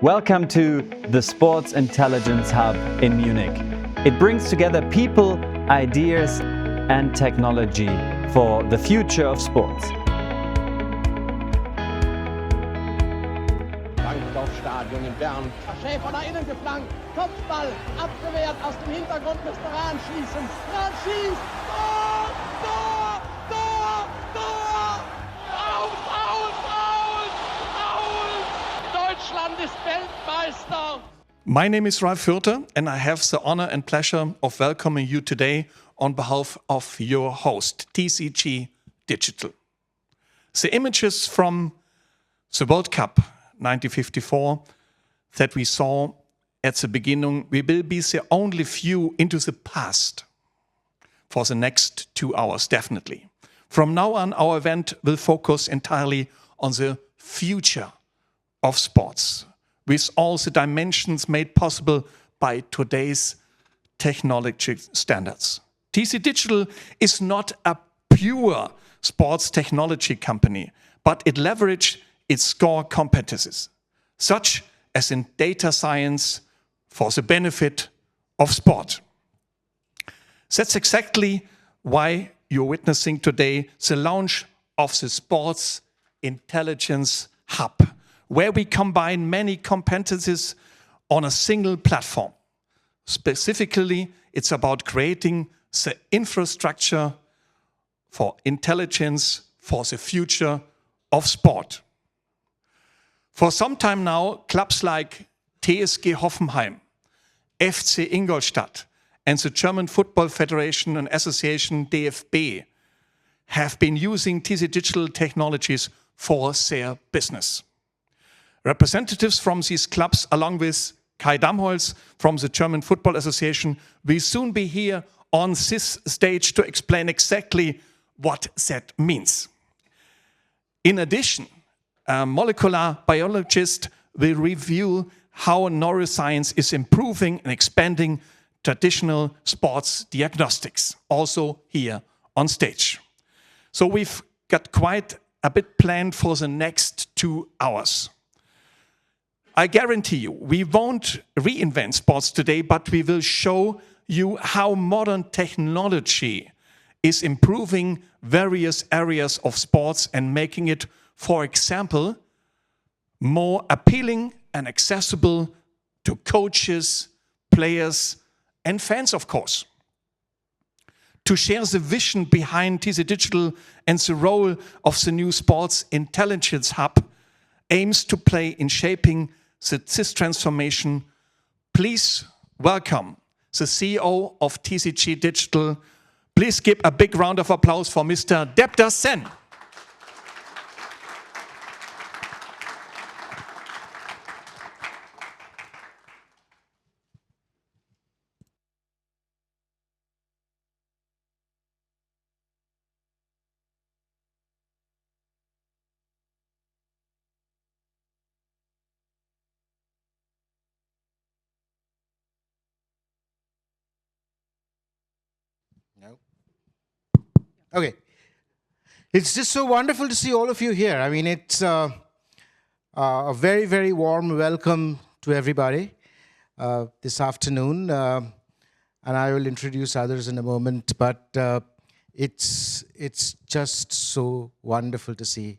Welcome to the Sports Intelligence Hub in Munich. It brings together people, ideas and technology for the future of sports. Stadion in Bern. Schäfer nach innen geflankt, Kopfball, abgewehrt, aus dem Hintergrund müsste Rahn schießen. Rahn schießt, Tor, Tor, Tor, Tor! Aus, aus, aus, aus! Deutschland ist Weltmeister! My name is Ralf Fürther and I have the honor and pleasure of welcoming you today on behalf of your host, TCG Digital. The images from the World Cup 1954 that we saw at the beginning, we will be the only view into the past for the next 2 hours, definitely. From now on, our event will focus entirely on the future of sports, with all the dimensions made possible by today's technology standards. TC Digital is not a pure sports technology company, but it leverages its core competencies, such as in data science for the benefit of sport. That's exactly why you're witnessing today the launch of the Sports Intelligence Hub, where we combine many competencies on a single platform. Specifically, it's about creating the infrastructure for intelligence for the future of sport. For some time now, clubs like TSG Hoffenheim, FC Ingolstadt, and the German Football Federation and Association DFB have been using TC Digital technologies for their business. Representatives from these clubs, along with Kai Damholz from the German Football Association, will soon be here on this stage to explain exactly what that means. In addition, a molecular biologist will review how neuroscience is improving and expanding traditional sports diagnostics, also here on stage. So we've got quite a bit planned for the next 2 hours. I guarantee you, we won't reinvent sports today, but we will show you how modern technology is improving various areas of sports and making it, for example, more appealing and accessible to coaches, players, and fans, of course. To share the vision behind TC Digital and the role of the new Sports Intelligence Hub aims to play in shaping this transformation, please welcome the CEO of TCG Digital. Please give a big round of applause for Mr. Debda Sen. No. Okay. It's just so wonderful to see all of you here. I mean, it's a very, very warm welcome to everybody this afternoon. And I will introduce others in a moment, but it's just so wonderful to see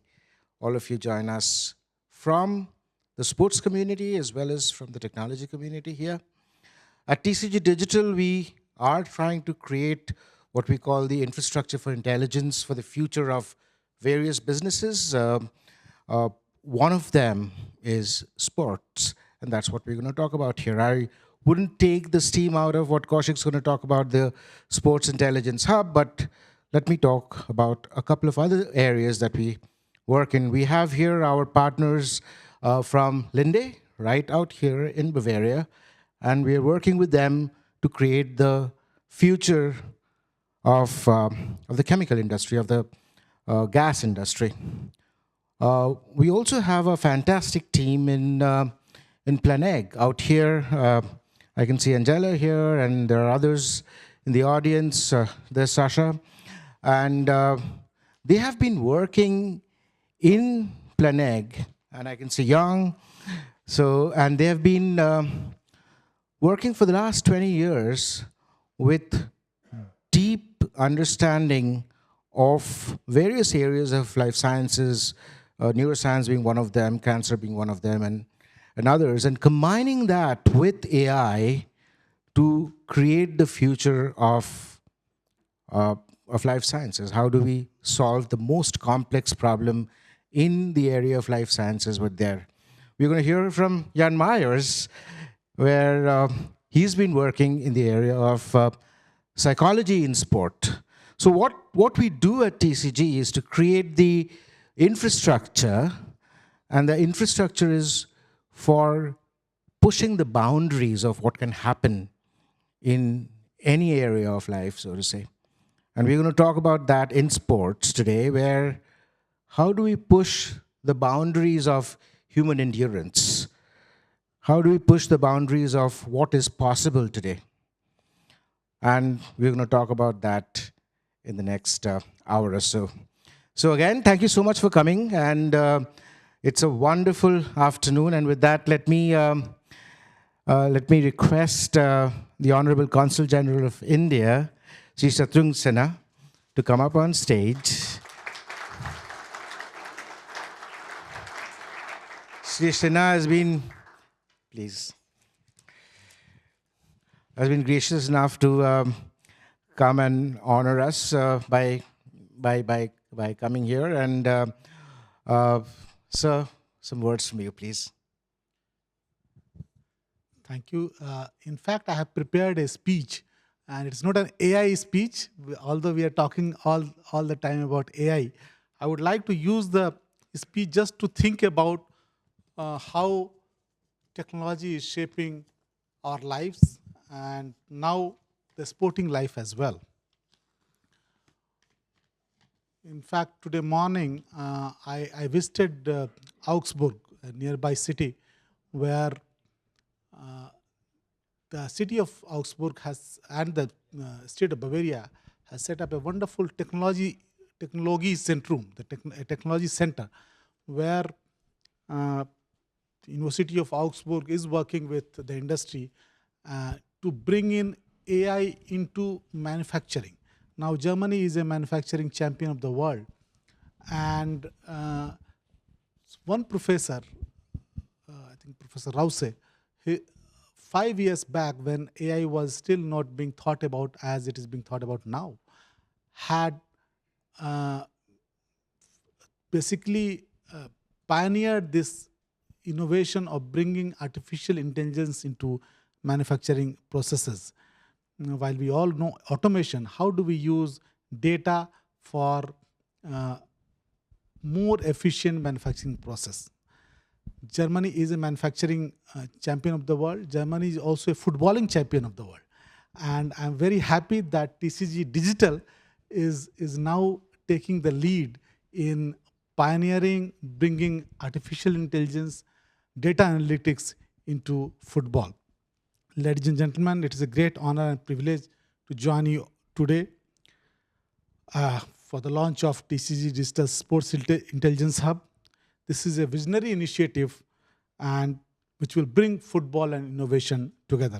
all of you join us from the sports community as well as from the technology community here. At TCG Digital, we are trying to create what we call the infrastructure for intelligence for the future of various businesses. One of them is sports, and that's what we're going to talk about here. I wouldn't take the steam out of what Kaushik's going to talk about, the Sports Intelligence Hub, but let me talk about a couple of other areas that we work in. We have here our partners from Linde, right out here in Bavaria, and we're working with them to create the future of the chemical industry, of the gas industry. We also have a fantastic team in Planegg out here. I can see Angela here, and there are others in the audience. There's Sasha. And they have been working in Planegg, and I can see Young, So, and they have been working for the last 20 years with deep understanding of various areas of life sciences, neuroscience being one of them, cancer being one of them, and others, and combining that with AI to create the future of life sciences. How do we solve the most complex problem in the area of life sciences with their? We're going to hear from Jan Myers, where he's been working in the area of psychology in sport. So what we do at TCG is to create the infrastructure, and the infrastructure is for pushing the boundaries of what can happen in any area of life, so to say. And we're going to talk about that in sports today, where how do we push the boundaries of human endurance? How do we push the boundaries of what is possible today? And we're going to talk about that in the next hour or so. So again, thank you so much for coming, and it's a wonderful afternoon. And with that, let me request the Honorable Consul General of India, Sri Shatrugn Sinha, to come up on stage. Sri Sinha has been, please, has been gracious enough to come and honor us by coming here. And sir, some words from you, please. Thank you. In fact, I have prepared a speech, and it's not an AI speech, although we are talking all the time about AI. I would like to use the speech just to think about how technology is shaping our lives, and now the sporting life as well. In fact, today morning, I visited Augsburg, a nearby city, where the city of Augsburg has, and the state of Bavaria has set up a wonderful technology centrum, a technology center, where the University of Augsburg is working with the industry to bring in AI into manufacturing. Now, Germany is a manufacturing champion of the world, and one professor, I think Professor Rause, 5 years back, when AI was still not being thought about as it is being thought about now, had basically pioneered this innovation of bringing artificial intelligence into manufacturing processes. While we all know automation, how do we use data for more efficient manufacturing process? Germany is a manufacturing champion of the world. Germany is also a footballing champion of the world. And I'm very happy that TCG Digital is now taking the lead in pioneering, bringing artificial intelligence, data analytics into football. Ladies and gentlemen, it is a great honor and privilege to join you today for the launch of TCG Digital Sports Intelligence Hub. This is a visionary initiative and which will bring football and innovation together.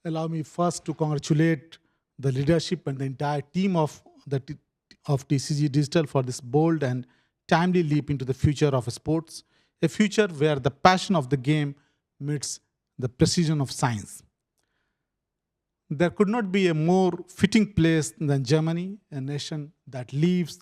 Allow me first to congratulate the leadership and the entire team of TCG Digital for this bold and timely leap into the future of sports, a future where the passion of the game meets the precision of science. There could not be a more fitting place than Germany, a nation that lives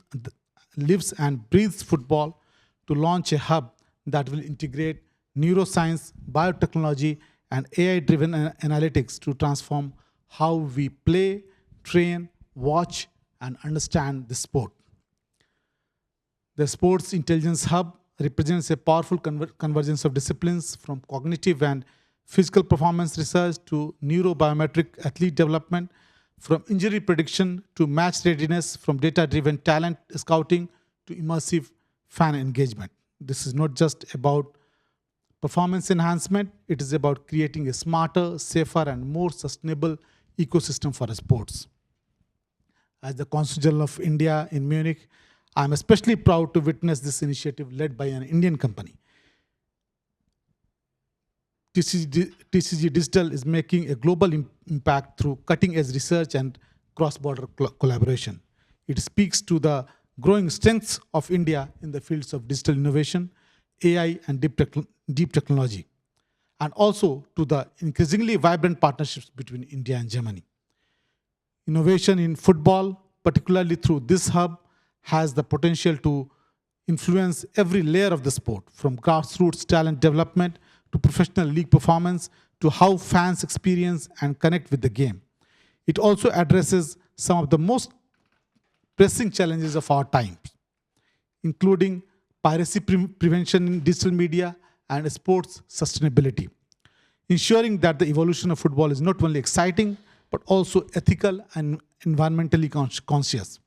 and breathes football, to launch a hub that will integrate neuroscience, biotechnology, and AI-driven analytics to transform how we play, train, watch, and understand the sport. The Sports Intelligence Hub represents a powerful convergence of disciplines, from cognitive and physical performance research to neuro-biometric athlete development, from injury prediction to match readiness, from data-driven talent scouting to immersive fan engagement. This is not just about performance enhancement, it is about creating a smarter, safer, and more sustainable ecosystem for sports. As the Consul General of India in Munich, I am especially proud to witness this initiative led by an Indian company. TCG Digital is making a global impact through cutting-edge research and cross-border collaboration. It speaks to the growing strengths of India in the fields of digital innovation, AI, and deep technology, and also to the increasingly vibrant partnerships between India and Germany. Innovation in football, particularly through this hub, has the potential to influence every layer of the sport, from grassroots talent development to professional league performance to how fans experience and connect with the game. It also addresses some of the most pressing challenges of our times, including piracy prevention in digital media and sports sustainability, ensuring that the evolution of football is not only exciting, but also ethical and environmentally conscious.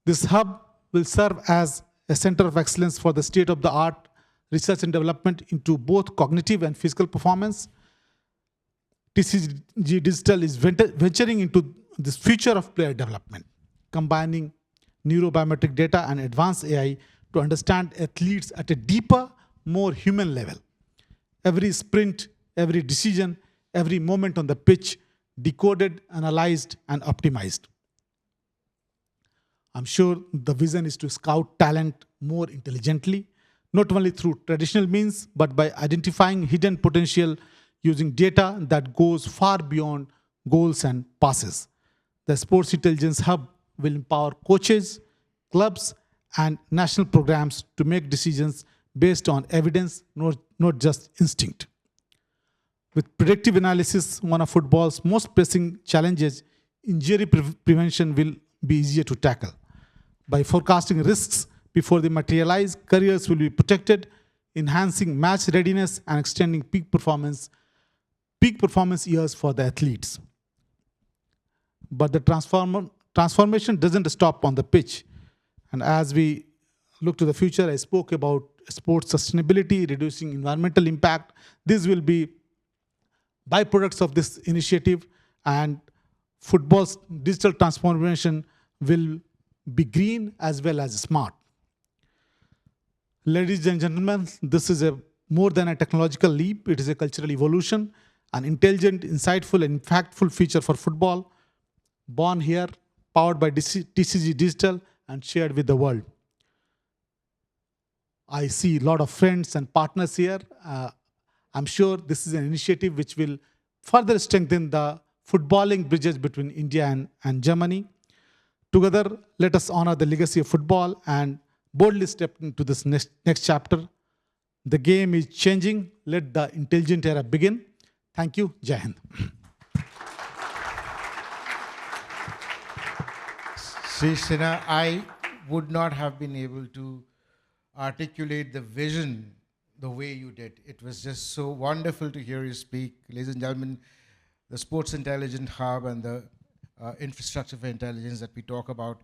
This hub will serve as a center of excellence for the state-of-the-art research and development into both cognitive and physical performance. TCG Digital is venturing into this future of player development, combining neuro-biometric data and advanced AI to understand athletes at a deeper, more human level. Every sprint, every decision, every moment on the pitch, decoded, analyzed, and optimized. I'm sure the vision is to scout talent more intelligently, not only through traditional means, but by identifying hidden potential using data that goes far beyond goals and passes. The Sports Intelligence Hub will empower coaches, clubs, and national programs to make decisions based on evidence, not just instinct. With predictive analysis, one of football's most pressing challenges, injury prevention will be easier to tackle. By forecasting risks before they materialize, careers will be protected, enhancing match readiness and extending peak performance years for the athletes. But the transformation doesn't stop on the pitch. And as we look to the future, I spoke about sports sustainability, reducing environmental impact. These will be byproducts of this initiative, and football's digital transformation will be green as well as smart. Ladies and gentlemen, this is more than a technological leap. It is a cultural evolution, an intelligent, insightful, and impactful future for football, born here, powered by TCG Digital, and shared with the world. I see a lot of friends and partners here. I'm sure this is an initiative which will further strengthen the footballing bridges between India and Germany. Together, let us honor the legacy of football and boldly step into this next chapter. The game is changing. Let the intelligent era begin. Thank you. Jai Hind. Sri Sinha, I would not have been able to articulate the vision the way you did. It was just so wonderful to hear you speak. Ladies and gentlemen, the Sports Intelligence Hub and the infrastructure for intelligence that we talk about,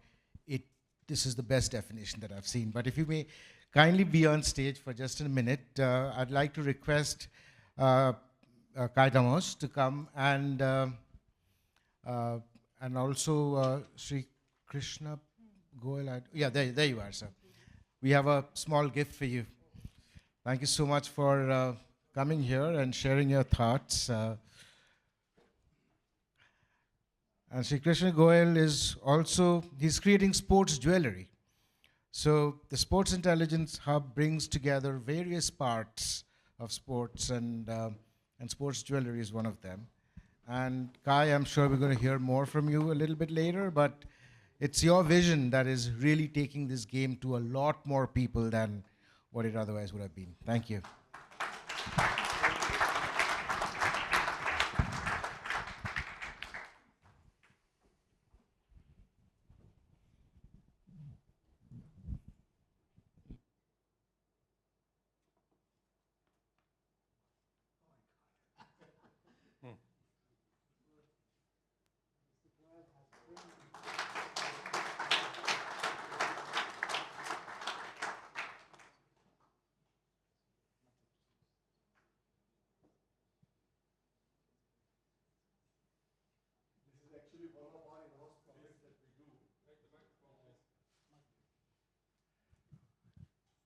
this is the best definition that I've seen. But if you may kindly be on stage for just a minute, I'd like to request Kai Damos to come and also Sri Krishna Goel. Yeah, there you are, sir. We have a small gift for you. Thank you so much for coming here and sharing your thoughts. And Sri Krishna Goel is also, he's creating sports jewelry. So the Sports Intelligence Hub brings together various parts of sports, and sports jewelry is one of them. And Kai, I'm sure we're going to hear more from you a little bit later, but it's your vision that is really taking this game to a lot more people than what it otherwise would have been. Thank you.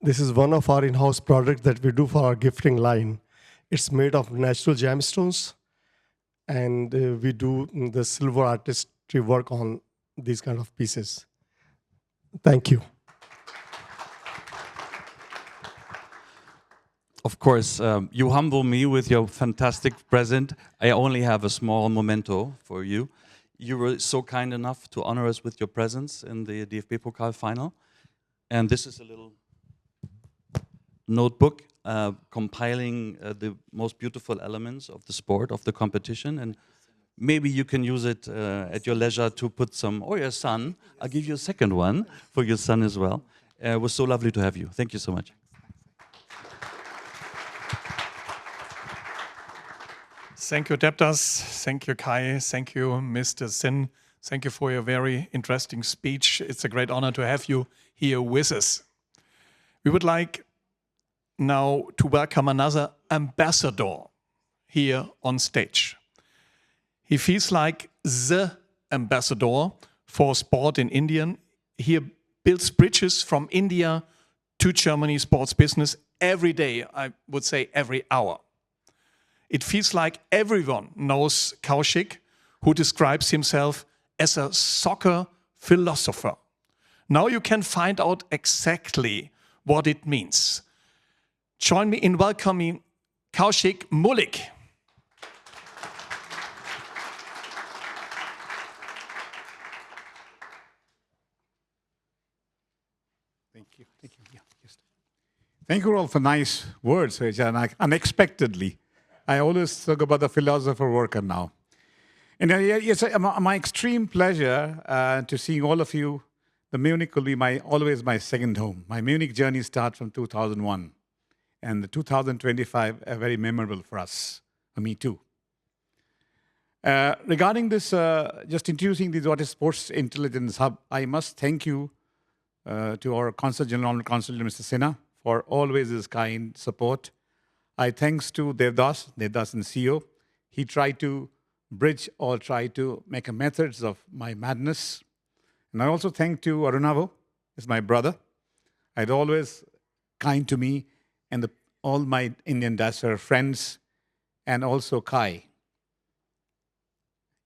This is one of our in-house products that we do for our gifting line. It's made of natural gemstones, and we do the silver artistry work on these kind of pieces. Thank you. Of course, you humble me with your fantastic present. I only have a small memento for you. You were so kind enough to honor us with your presence in the DFB Pokal final. And this is a little notebook compiling the most beautiful elements of the sport, of the competition. And maybe you can use it at your leisure to put some, or your son. I'll give you a second one for your son as well. It was so lovely to have you. Thank you so much. Thank you, Debdas. Thank you, Kai. Thank you, Mr. Sin. Thank you for your very interesting speech. It's a great honor to have you here with us. We would like now to welcome another ambassador here on stage. He feels like the ambassador for sport in India. He builds bridges from India to Germany sports business every day, I would say every hour. It feels like everyone knows Kaushik, who describes himself as a soccer philosopher. Now you can find out exactly what it means. Join me in welcoming Kaushik Mullik. Thank you. Thank you. Yeah, yes. Thank you all for nice words, Rajan. Unexpectedly. I always talk about the philosopher worker now. And it's my extreme pleasure to see all of you. The Munich will be always my second home. My Munich journey starts from 2001. And the 2025 are very memorable for us, for me too. Regarding this, just introducing this what is Sports Intelligence Hub, I must thank you to our Consul General, Mr. Sinha, for always his kind support. I thanks to Devdas and CEO. He tried to bridge or try to make a methods of my madness. And I also thank to Arunavo, is my brother. I'd always kind to me and all my Indian diaspora friends, and also Kai,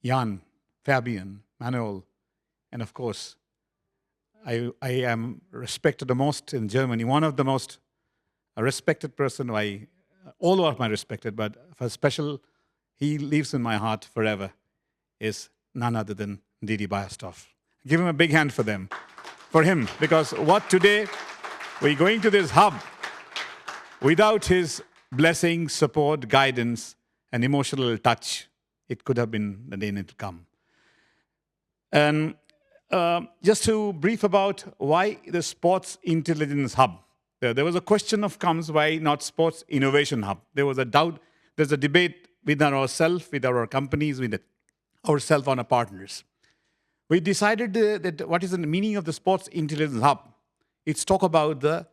Jan, Fabian, Manuel, and of course, I am respected the most in Germany. One of the most respected person who all of my respected, but for special, he lives in my heart forever, is none other than Didi Bayastov. Give him a big hand for him, because what today, we're going to this hub, without his blessing, support, guidance, and emotional touch, it could have been the day to come. And just to brief about why the Sports Intelligence Hub. There was a question of comes, why not Sports Innovation Hub? There was a doubt, there's a debate within ourselves, with our companies, with ourselves and our partners. We decided that what is the meaning of the Sports Intelligence Hub? It's talk about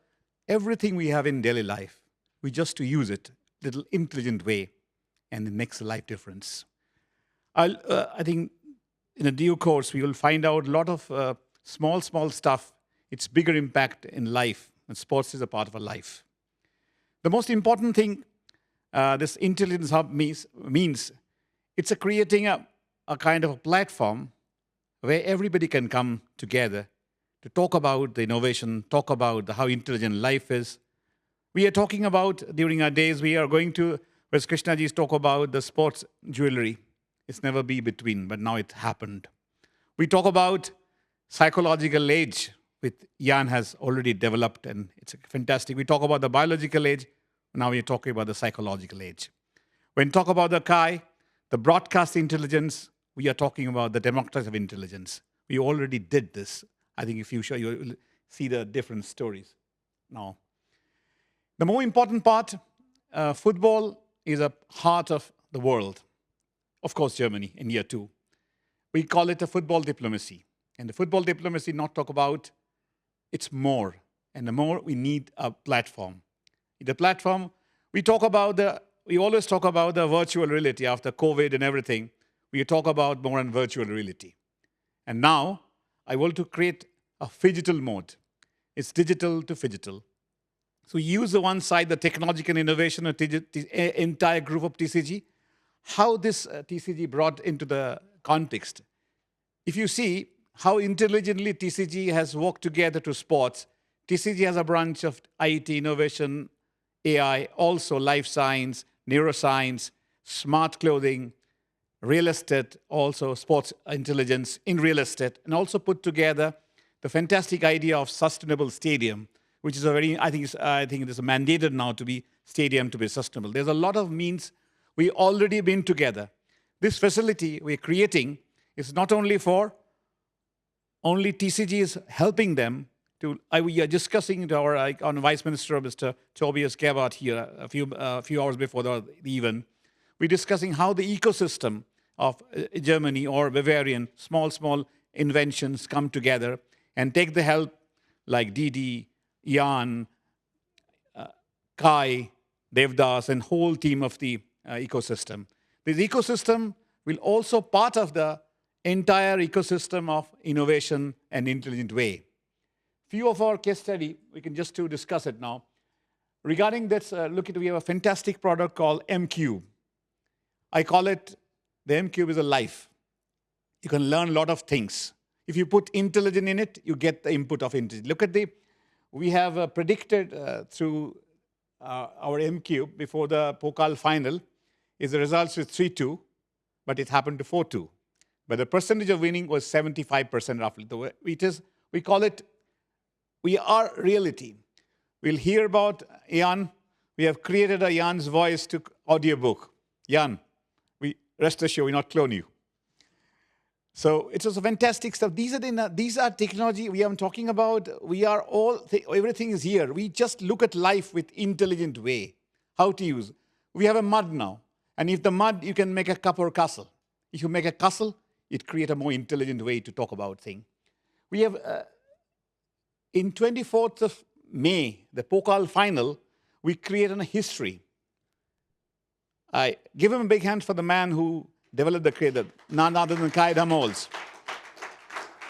everything we have in daily life. We just to use it little intelligent way, and it makes a life difference. I think in a due course, we will find out a lot of small stuff. It's bigger impact in life. And sports is a part of our life. The most important thing this Intelligence Hub means it's creating a kind of a platform where everybody can come together to talk about the innovation, talk about how intelligent life is. We are talking about, during our days, we are going to, as Krishnaji's talk about the sports jewelry. It's never be between, but now it happened. We talk about psychological age, which Jan has already developed, and it's fantastic. We talk about the biological age, now we're talking about the psychological age. When we talk about the Kai, the broadcast intelligence, we are talking about the democracy of intelligence. We already did this. I think if you show, you'll see the different stories now. The more important part, football is a heart of the world. Of course, Germany in year 2. We call it a football diplomacy. And the football diplomacy not talk about, it's more. And the more we need a platform. In the platform, we always talk about the virtual reality after COVID and everything. We talk about more on virtual reality. And now, I want to create a phygital mode. It's digital to phygital. So we use the one side, the technological innovation of entire group of TCG, how this TCG brought into the context. If you see how intelligently TCG has worked together to sports, TCG has a branch of IT, innovation, AI, also life science, neuroscience, smart clothing, real estate, also sports intelligence in real estate, and also put together the fantastic idea of sustainable stadium, which is a very, I think it is mandated now to be stadium to be sustainable. There's a lot of means we already been together. This facility we're creating is not only for only TCG is helping them to. We are discussing to our on Vice Minister Mr. Tobias Gotthardt here a few hours before the event. We're discussing how the ecosystem of Germany or Bavarian small inventions come together and take the help like Didi, Jan, Kai, Devdas, and whole team of the ecosystem. This ecosystem will also part of the entire ecosystem of innovation and intelligent way. Few of our case study, we can just to discuss it now. Regarding this, we have a fantastic product called M-Cube. I call it, the M-Cube is a life. You can learn a lot of things. If you put intelligent in it, you get the input of intelligence. Look at we have predicted through our M-Cube before the Pokal final, is the results with 3-2, but it happened to 4-2. But the percentage of winning was 75% roughly. We call it, we are reality. We'll hear about Jan. We have created a Jan's voice to audiobook. Jan, rest assured, we not clone you. So it was a fantastic stuff. These are technology we are talking about. We are everything is here. We just look at life with intelligent way, how to use. We have a mud now. And if the mud, you can make a cup or castle. If you make a castle, it creates a more intelligent way to talk about things. We have, in 24th of May, the Pokal final, we created a history. I give him a big hand for the man who developed the creator, none other than Kai Damols.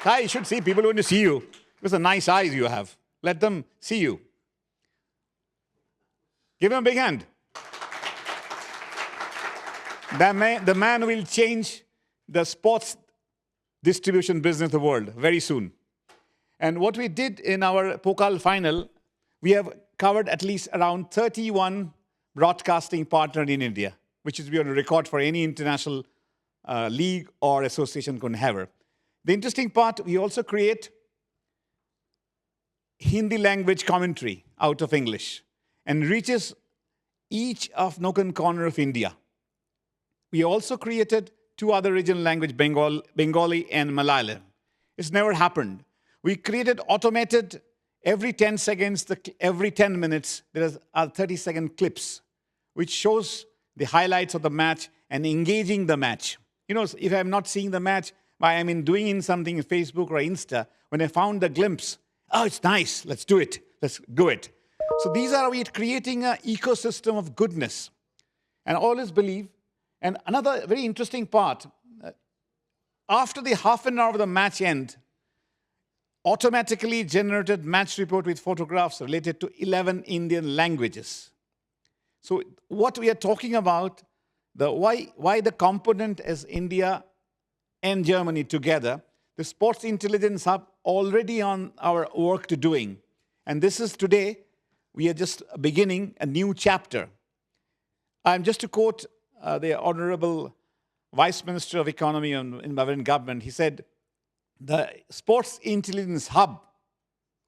Kai, you should see, people want to see you. Those are nice eyes you have. Let them see you. Give him a big hand. The man will change the sports distribution business of the world very soon. And what we did in our Pokal final, we have covered at least around 31 broadcasting partners in India, which is beyond a record for any international league or association can have. The interesting part, we also create Hindi language commentary out of English and reaches each of nook and corner of India. We also created 2 other regional language, Bengali and Malayalam. It's never happened. We created automated, every 10 seconds, every 10 minutes, there are 30-second clips, which shows the highlights of the match and engaging the match. You know, if I'm not seeing the match, doing in something in Facebook or Insta, when I found the glimpse, oh, it's nice, let's do it, let's go it. So these are we creating an ecosystem of goodness. And always believe, and another very interesting part, after the half an hour of the match end, automatically generated match report with photographs related to 11 Indian languages. So what we are talking about, why the component is India and Germany together, the Sports Intelligence Hub already on our work to doing. And this is today, we are just beginning a new chapter. I'm just to quote the Honorable Vice Minister of Economy in Bavarian government. He said, the Sports Intelligence Hub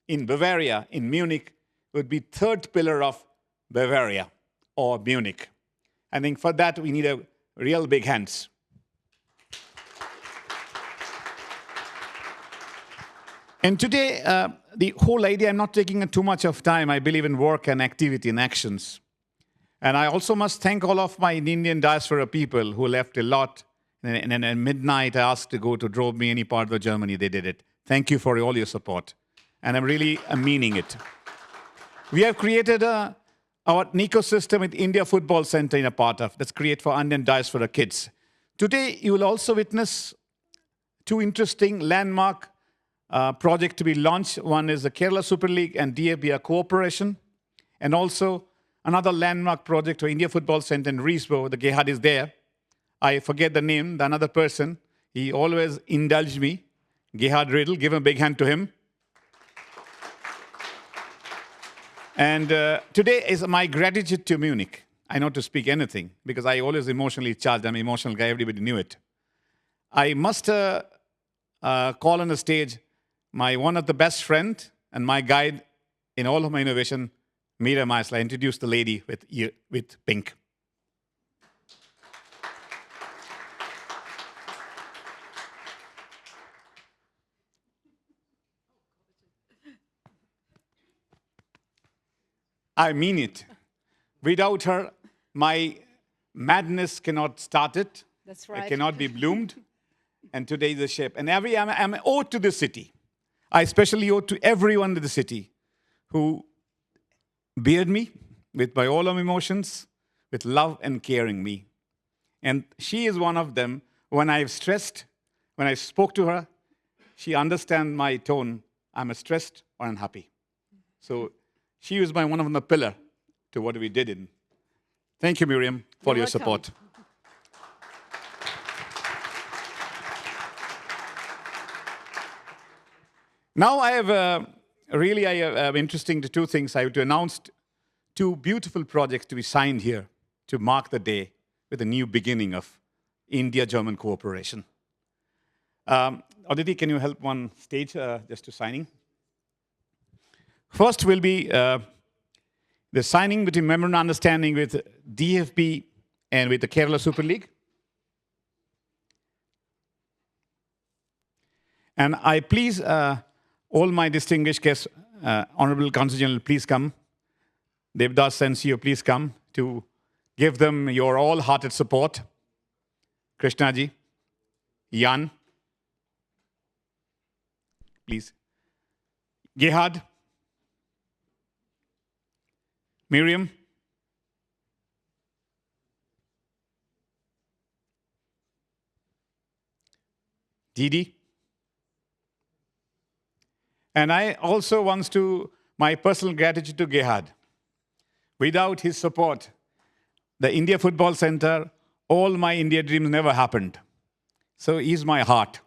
in Bavaria, in Munich, would be 3rd pillar of Bavaria or Munich. I think for that, we need a real big hands. And today, the whole idea, I'm not taking too much of time. I believe in work and activity and actions. And I also must thank all of my Indian diaspora people who left a lot. And at midnight, I asked to go to drove me any part of Germany. They did it. Thank you for all your support. And I'm really meaning it. We have created our ecosystem with India Football Center in a part of. That's created for Indian diaspora kids. Today, you will also witness 2 interesting landmark projects to be launched. One is the Kerala Super League and DAB cooperation. And also another landmark project for India Football Center in Riesbo, the Gerhard is there. I forget the name, the another person. He always indulged me. Gerhard Riddle, give a big hand to him. And today is my gratitude to Munich. I know to speak anything because I always emotionally charged. I'm an emotional guy, everybody knew it. I must call on the stage my one of the best friend and my guide in all of my innovation, Mira Meisler. I introduced the lady with pink. I mean it. Without her, my madness cannot start it. That's right. It cannot be bloomed. And today is a shape. And I'm owed to the city. I especially owe to everyone in the city who beared me with my all of emotions, with love and caring me. And she is one of them. When I've stressed, when I spoke to her, she understands my tone. I'm stressed or unhappy. So she was one of the pillar to what we did in. Thank you, Miriam, for your support. Now I have interesting two things. I have to announce two beautiful projects to be signed here to mark the day with a new beginning of India-German cooperation. Aditi, can you help one stage just to signing? First will be the signing between memorandum understanding with DFB and with the Kerala Super League. And I please all my distinguished guests, Honorable Consul General, please come. Devdas Sensio, please come to give them your all-hearted support. Krishnaji, Jan, please. Gerhard, Miriam, Didi. And I also want to my personal gratitude to Gerhard. Without his support, the India Football Center, all my India dreams never happened. So he's my heart.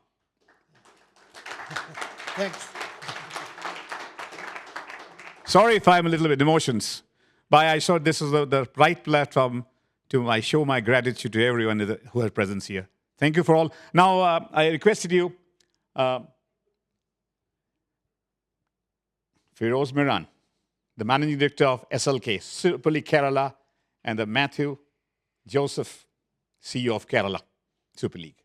Thanks. Sorry if I'm a little bit emotions, but I thought this is the right platform to show my gratitude to everyone who are present here. Thank you for all. Now, I requested you, Firoz Miran, the Managing Director of SLK, Super League Kerala, and the Matthew Joseph, CEO of Kerala Super League.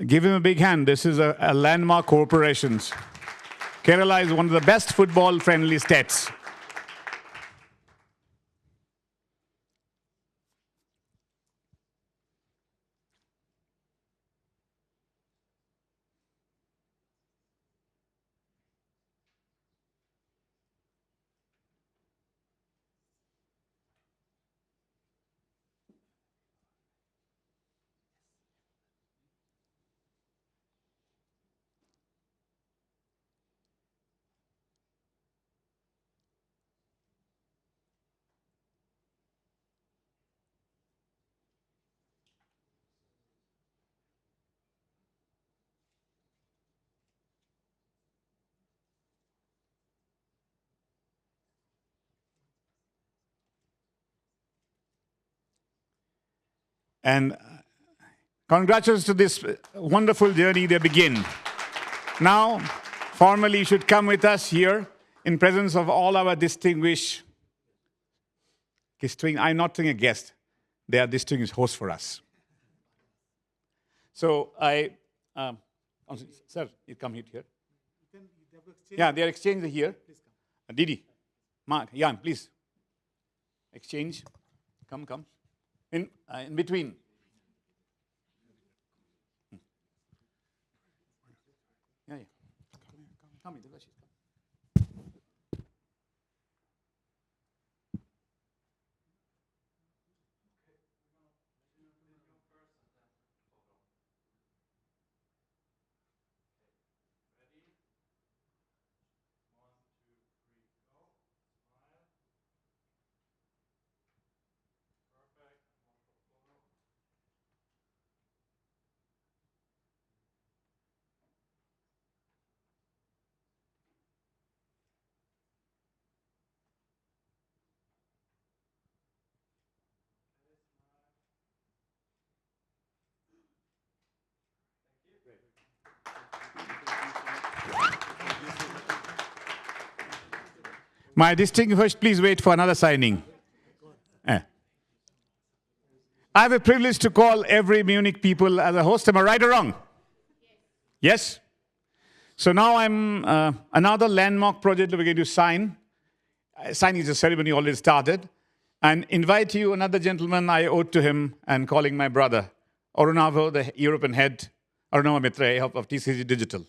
Give him a big hand. This is a landmark corporation. Kerala is one of the best football-friendly states. And congratulations to this wonderful journey they begin. Now, formally, you should come with us here in presence of all our distinguished, I'm not saying a guest, they are distinguished hosts for us. So sir, you come here. Yeah, they are exchanging here. Didi, Mark, Jan, please. Exchange. Come. In between. Yeah, yeah. Come in, Devashi. My distinguished, please wait for another signing. I have a privilege to call every Munich people as a host. Am I right or wrong? Yes? So now I'm another landmark project that we're going to sign. Signing is a ceremony already started. And invite you, another gentleman I owed to him, and calling my brother, Arunavo, the European head, Arunavo Mitre of TCG Digital.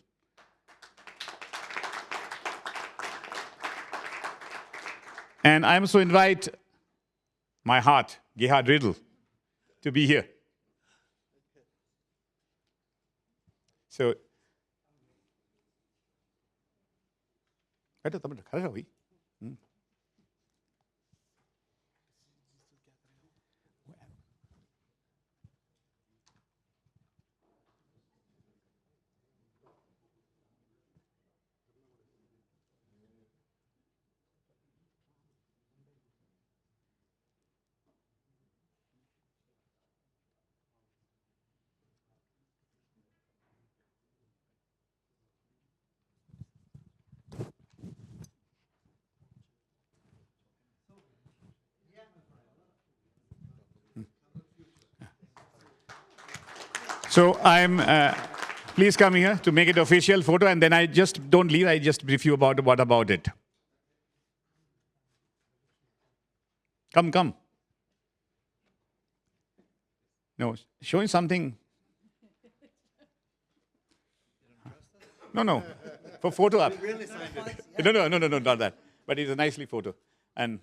And I also invite my heart, Gerhard Riedl, to be here. So, please come here to make it official photo, and then I just don't leave, I just brief you about what about it. Come. No, showing something. No, for photo up. No, not that. But it's a nicely photo. And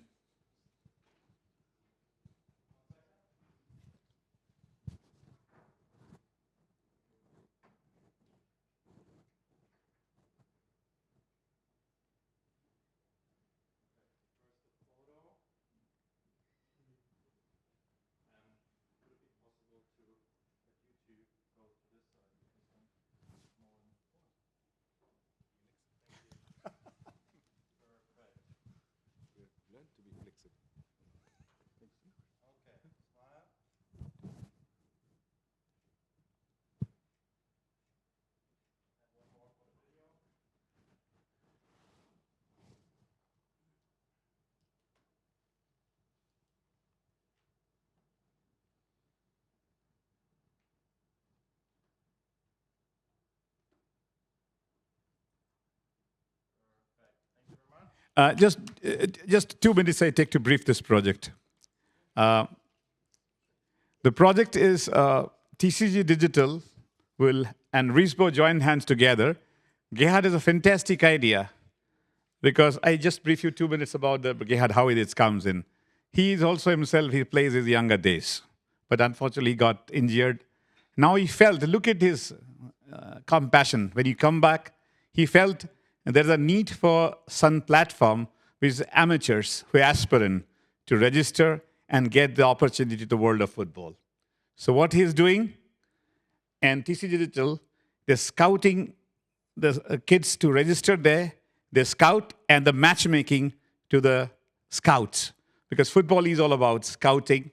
just 2 minutes I take to brief this project. The project is TCG Digital and RISBO join hands together. Gerhard has a fantastic idea, because I just brief you 2 minutes about the Gerhard, how it comes in. He is also himself, he plays his younger days, but unfortunately got injured. Now he felt, look at his compassion. When he come back, he felt there's a need for some platform with amateurs who are aspirant to register and get the opportunity to the world of football. So what he's doing, and TCG Digital, they're scouting the kids to register there, they scout, and the matchmaking to the scouts. Because football is all about scouting,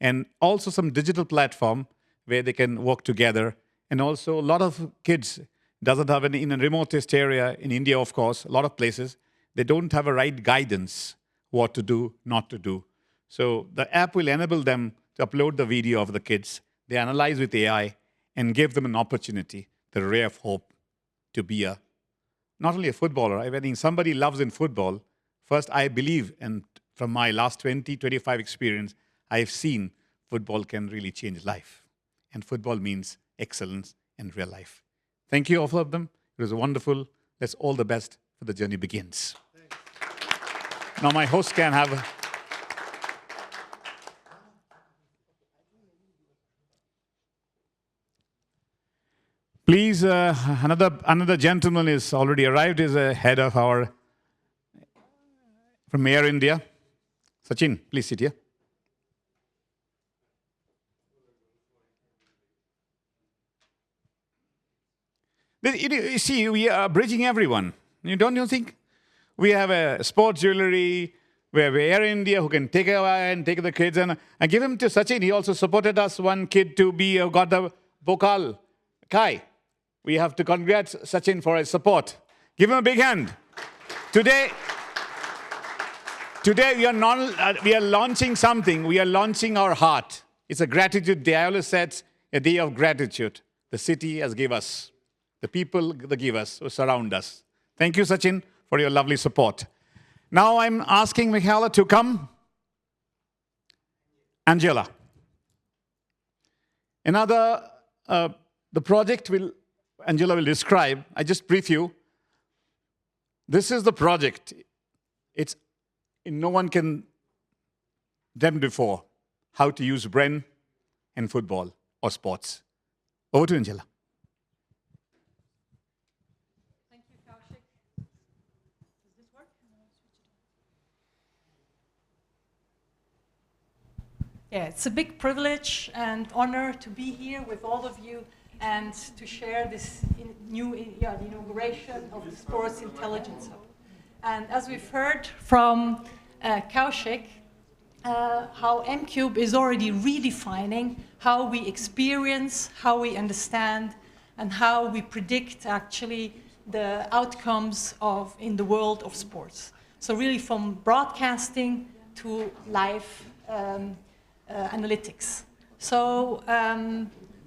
and also some digital platform where they can work together. And also a lot of kids doesn't have in a remotest area, in India, of course, a lot of places, they don't have a right guidance what to do, not to do. So the app will enable them to upload the video of the kids. They analyze with AI and give them an opportunity, the ray of hope, to be not only a footballer. I think somebody loves in football. First, I believe, and from my last 20, 25 experience, I've seen football can really change life. And football means excellence in real life. Thank you, all of them. It was wonderful. Let's all the best for the journey begins. Now my host can have please, another gentleman is already arrived, is a head of our, from Air India. Sachin, please sit here. You see, we are bridging everyone. Don't you think? We have a sports jewelry, we have Air India who can take away and take the kids and give him to Sachin. He also supported us, one kid to be, got the Bokal Kai. We have to congratulate Sachin for his support. Give him a big hand. Today we are launching something. We are launching our heart. It's a gratitude day. I always said a day of gratitude. The city has given us. The people that give us, who surround us. Thank you, Sachin, for your lovely support. Now I'm asking Michaela to come. Angela. Another, the project Angela will describe. I just brief you. This is the project. It's no one can them before how to use brain in football or sports. Over to Angela. Thank you, Kaushik. Does this work? Yeah, it's a big privilege and honor to be here with all of you and to share this the inauguration of the Sports Intelligence Hub. And as we've heard from Kaushik, how M-Cube is already redefining how we experience, how we understand, and how we predict actually the outcomes in the world of sports. So really from broadcasting to live analytics. So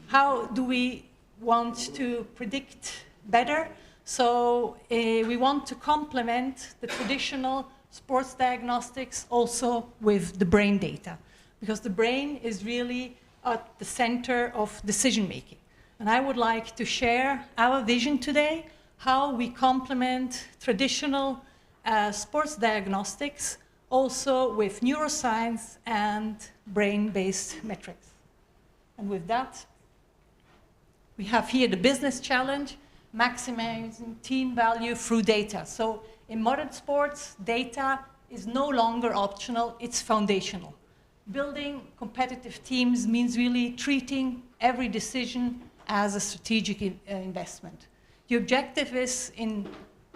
how do we want to predict better? So we want to complement the traditional sports diagnostics also with the brain data, because the brain is really at the center of decision making. And I would like to share our vision today, how we complement traditional sports diagnostics also with neuroscience and brain-based metrics. And with that, we have here the business challenge, maximizing team value through data. So in modern sports, data is no longer optional, it's foundational. Building competitive teams means really treating every decision as a strategic investment. The objective is, in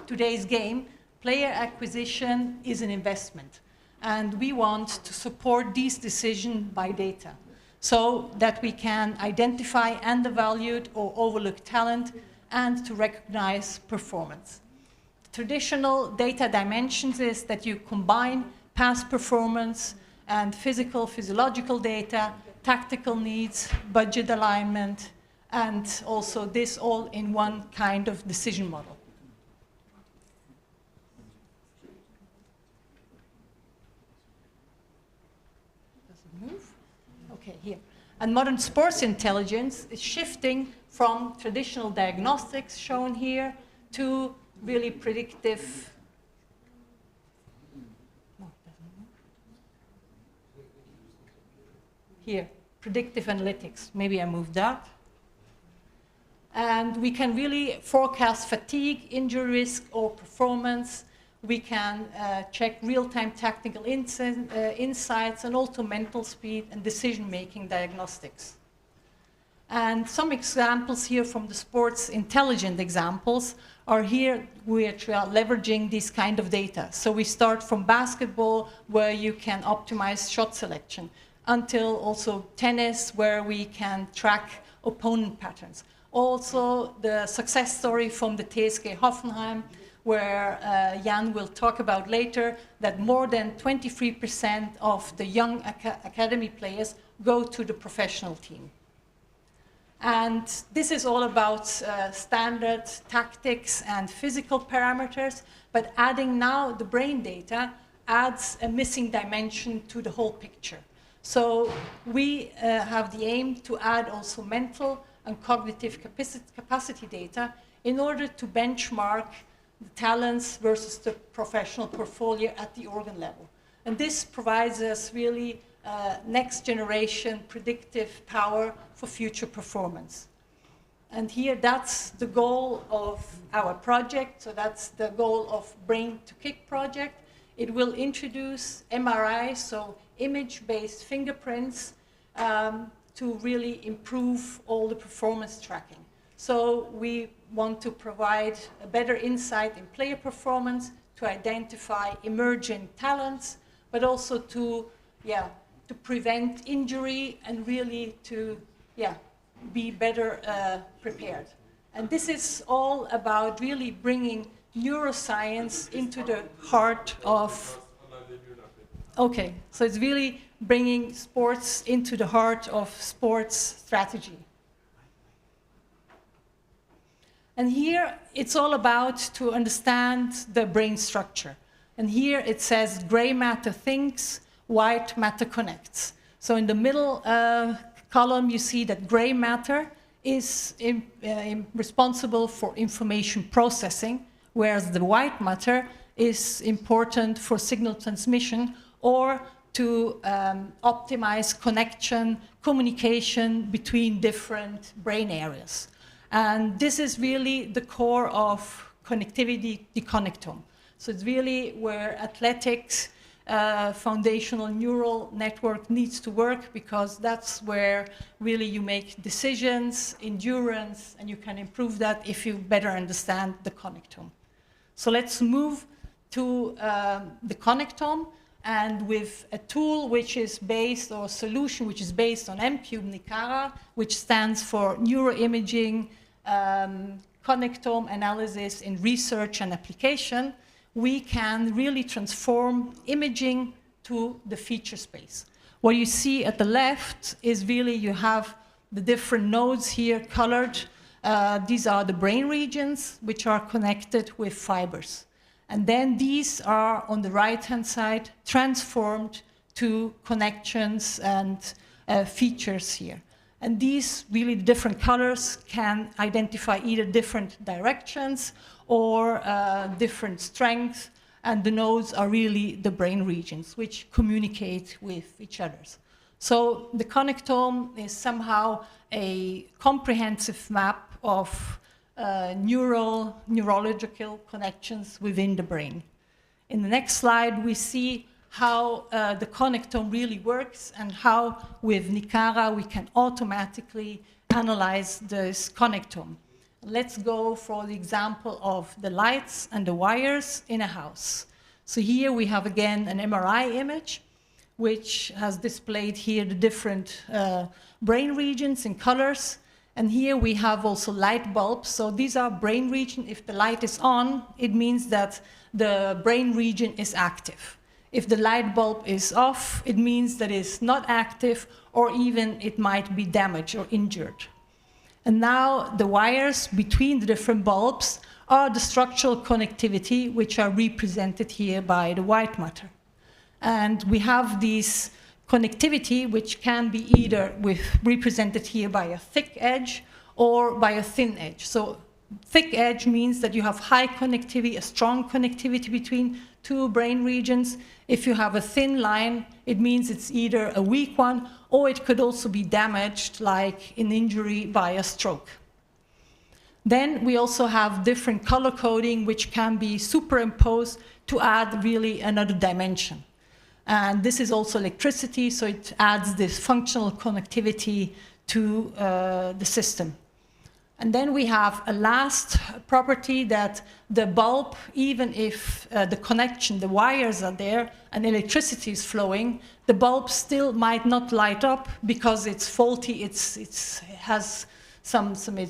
today's game, player acquisition is an investment. And we want to support these decisions by data, so that we can identify undervalued or overlooked talent and to recognize performance. Traditional data dimensions is that you combine past performance and physiological data, tactical needs, budget alignment, and also this all in one kind of decision model. Does it move? Okay, here. And modern sports intelligence is shifting from traditional diagnostics, shown here, to really predictive. Here, predictive analytics. Maybe I moved that. And we can really forecast fatigue, injury risk, or performance. We can check real-time tactical insights and also mental speed and decision-making diagnostics. And some examples here from the sports intelligent examples are here which we are leveraging this kind of data. So we start from basketball, where you can optimize shot selection, until also tennis, where we can track opponent patterns. Also the success story from the TSG Hoffenheim, where Jan will talk about later, that more than 23% of the young academy players go to the professional team. And this is all about standard tactics and physical parameters, but adding now the brain data adds a missing dimension to the whole picture. So we have the aim to add also mental and cognitive capacity data in order to benchmark the talents versus the professional portfolio at the organ level. And this provides us really next generation predictive power for future performance. And here, that's the goal of our project. So that's the goal of Brain to Kick project. It will introduce MRI, so image-based fingerprints, to really improve all the performance tracking. So we want to provide a better insight in player performance, to identify emerging talents, but also to prevent injury and really to be better prepared. And this is all about really bringing neuroscience into the heart of... Okay, so it's really bringing sports into the heart of sports strategy. And here, it's all about to understand the brain structure. And here it says gray matter thinks, white matter connects. So in the middle column, you see that gray matter is responsible for information processing, whereas the white matter is important for signal transmission or to optimize connection, communication between different brain areas. And this is really the core of connectivity, the connectome. So it's really where athletics, foundational neural network needs to work, because that's where really you make decisions, endurance, and you can improve that if you better understand the connectome. So let's move to the connectome, and with a tool which is based, or a solution which is based on M-Cube Nicara, which stands for neuroimaging connectome analysis in research and application, we can really transform imaging to the feature space. What you see at the left is really you have the different nodes here colored. These are the brain regions which are connected with fibers. And then these are, on the right-hand side, transformed to connections and features here. And these really different colors can identify either different directions or different strengths, and the nodes are really the brain regions which communicate with each other. So the connectome is somehow a comprehensive map of neurological connections within the brain. In the next slide, we see how the connectome really works and how with Nicara we can automatically analyze this connectome. Let's go for the example of the lights and the wires in a house. So here we have again an MRI image which has displayed here the different brain regions in colors. And here we have also light bulbs. So these are brain regions. If the light is on, it means that the brain region is active. If the light bulb is off, it means that it's not active, or even it might be damaged or injured. And now the wires between the different bulbs are the structural connectivity, which are represented here by the white matter. And we have these connectivity, which can be either represented here by a thick edge or by a thin edge. So thick edge means that you have high connectivity, a strong connectivity between two brain regions. If you have a thin line, it means it's either a weak one, or it could also be damaged, like an injury by a stroke. Then we also have different color coding, which can be superimposed to add really another dimension. And this is also electricity, so it adds this functional connectivity to the system. And then we have a last property, that the bulb, even if the connection, the wires are there and electricity is flowing, the bulb still might not light up because it's faulty, it's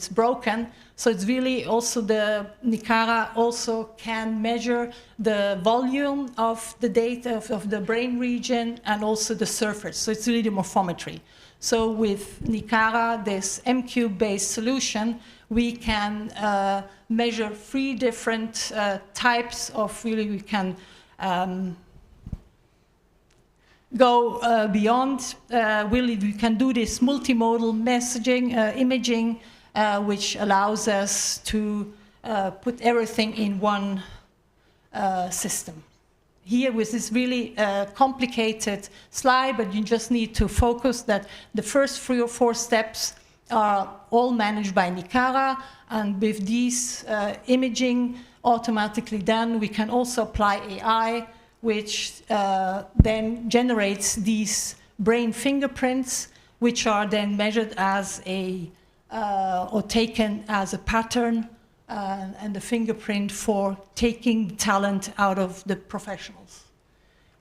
broken. So it's really also the Nicara also can measure the volume of the data of the brain region and also the surface. So it's really the morphometry. So with Nicara, this M-Cube based solution, we can measure 3 different types of, really we can go beyond. Really, we can do this multimodal messaging, imaging, which allows us to put everything in one system. Here with this really complicated slide, but you just need to focus that the first 3 or 4 steps are all managed by Nicara, and with these imaging automatically done, we can also apply AI, which then generates these brain fingerprints, which are then measured as or taken as a pattern and the fingerprint for taking talent out of the professionals.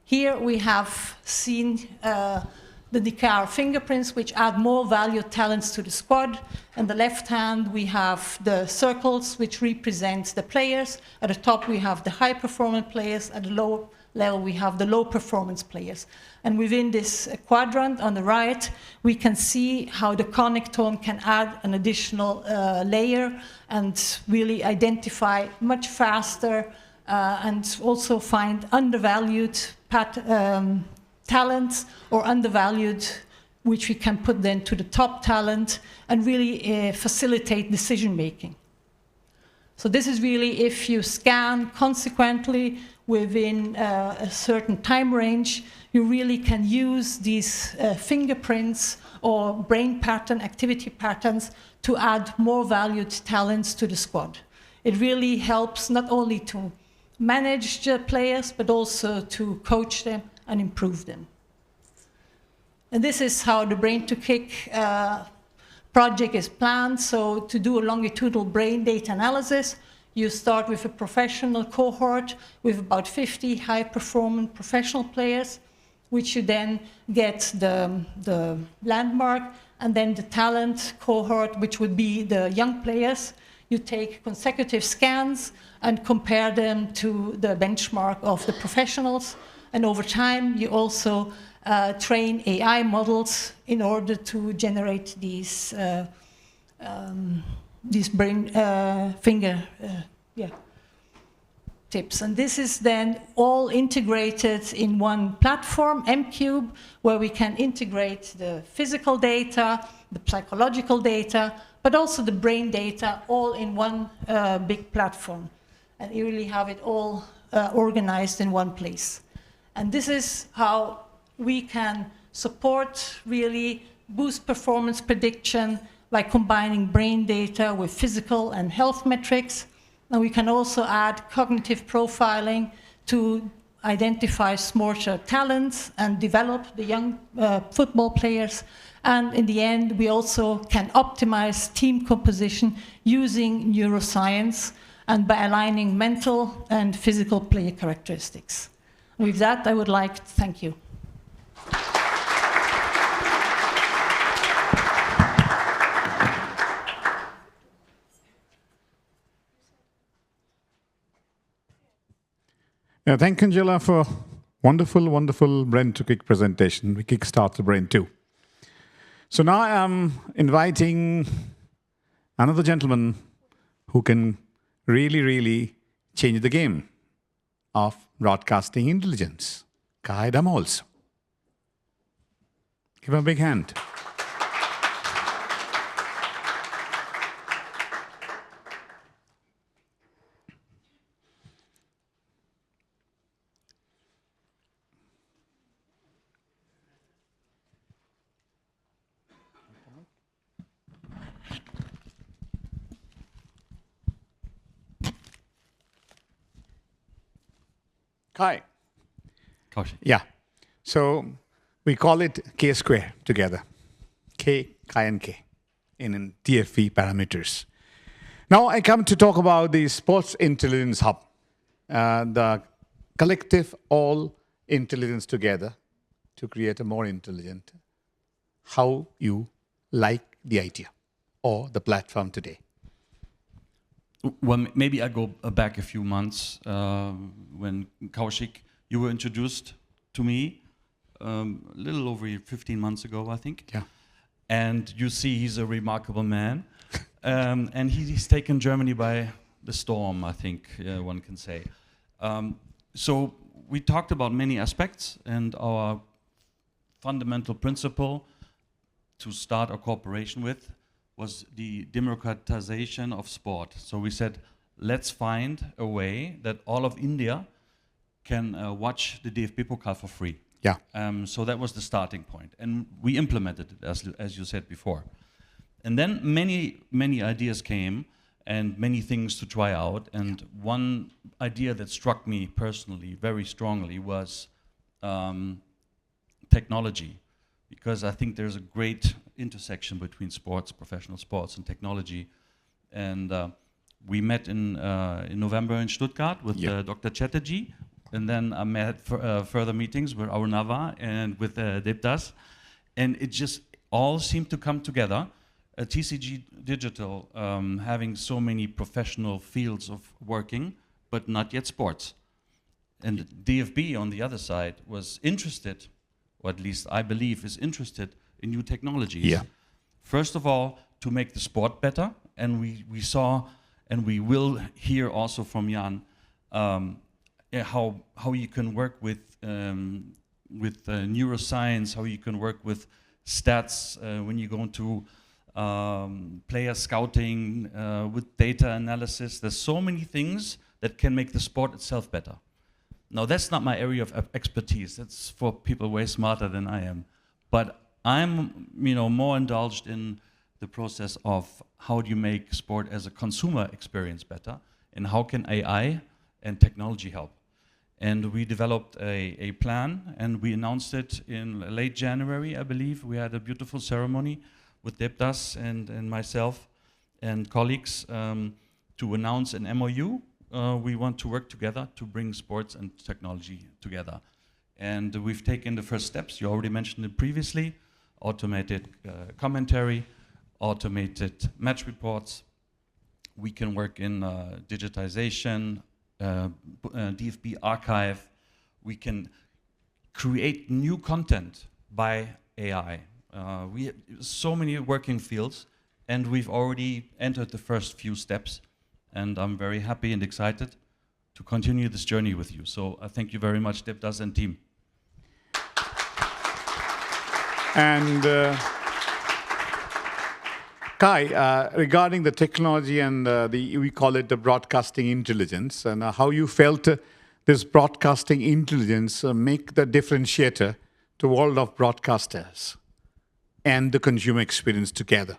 Here we have seen the Nicara fingerprints, which add more valued talents to the squad. On the left hand, we have the circles, which represent the players. At the top, we have the high-performance players. At the lower level, we have the low-performance players. And within this quadrant on the right, we can see how the connectome can add an additional layer and really identify much faster and also find undervalued talents or undervalued, which we can put then to the top talent and really facilitate decision making. So this is really if you scan consequently within a certain time range, you really can use these fingerprints or brain pattern, activity patterns to add more valued talents to the squad. It really helps not only to manage the players, but also to coach them and improve them. And this is how the Brain to Kick project is planned. So to do a longitudinal brain data analysis, you start with a professional cohort with about 50 high-performing professional players, which you then get the landmark, and then the talent cohort, which would be the young players. You take consecutive scans and compare them to the benchmark of the professionals. And over time, you also train AI models in order to generate these brain finger tips. And this is then all integrated in one platform, MCube, where we can integrate the physical data, the psychological data, but also the brain data all in one big platform. And you really have it all organized in one place. And this is how we can support, really boost performance prediction by combining brain data with physical and health metrics. And we can also add cognitive profiling to identify smarter talents and develop the young football players. And in the end, we also can optimize team composition using neuroscience and by aligning mental and physical player characteristics. With that, I would like to thank you. Thank you, Angela, for wonderful, wonderful Brain to Kick presentation. We kickstart the Brain 2. So now I'm inviting another gentleman who can really, really change the game of broadcasting intelligence, Kai Damols. Give him a big hand. Kai. Kaushik. Yeah. So we call it K square together. K, Kai and K in TFE parameters. Now I come to talk about the Sports Intelligence Hub, the collective all intelligence together to create a more intelligent. How you like the idea or the platform today? Well, maybe I go back a few months when Kaushik, you were introduced to me a little over 15 months ago, I think. Yeah. And you see he's a remarkable man. And he's taken Germany by the storm, I think one can say. So we talked about many aspects, and our fundamental principle to start a cooperation with was the democratization of sport. So we said, let's find a way that all of India can watch the DFB Pokal for free. Yeah. So that was the starting point. And we implemented it, as you said before. And then many ideas came and many things to try out. And one idea that struck me personally very strongly was technology. Because I think there's a great intersection between sports, professional sports, and technology. And we met in November in Stuttgart with Dr. Chatterjee, and then I met further meetings with Arunava and with Devdas, and it just all seemed to come together. TCG Digital having so many professional fields of working, but not yet sports. And DFB on the other side was interested, or at least I believe is interested in new technologies. Yeah. First of all, to make the sport better, and we saw, and we will hear also from Jan, how you can work with neuroscience, how you can work with stats when you go into player scouting, with data analysis. There's so many things that can make the sport itself better. Now, that's not my area of expertise. That's for people way smarter than I am. But I'm, more indulged in the process of how do you make sport as a consumer experience better, and how can AI and technology help. And we developed a plan, and we announced it in late January, I believe. We had a beautiful ceremony with Devdas and myself and colleagues to announce an MOU. We want to work together to bring sports and technology together. And we've taken the first steps. You already mentioned it previously. Automated commentary, automated match reports. We can work in digitization, DFB archive. We can create new content by AI. We have so many working fields, and we've already entered the first few steps. And I'm very happy and excited to continue this journey with you. So I thank you very much, Devdas and team. And Kai, regarding the technology and we call it the broadcasting intelligence, and how you felt this broadcasting intelligence make the differentiator to world of broadcasters and the consumer experience together.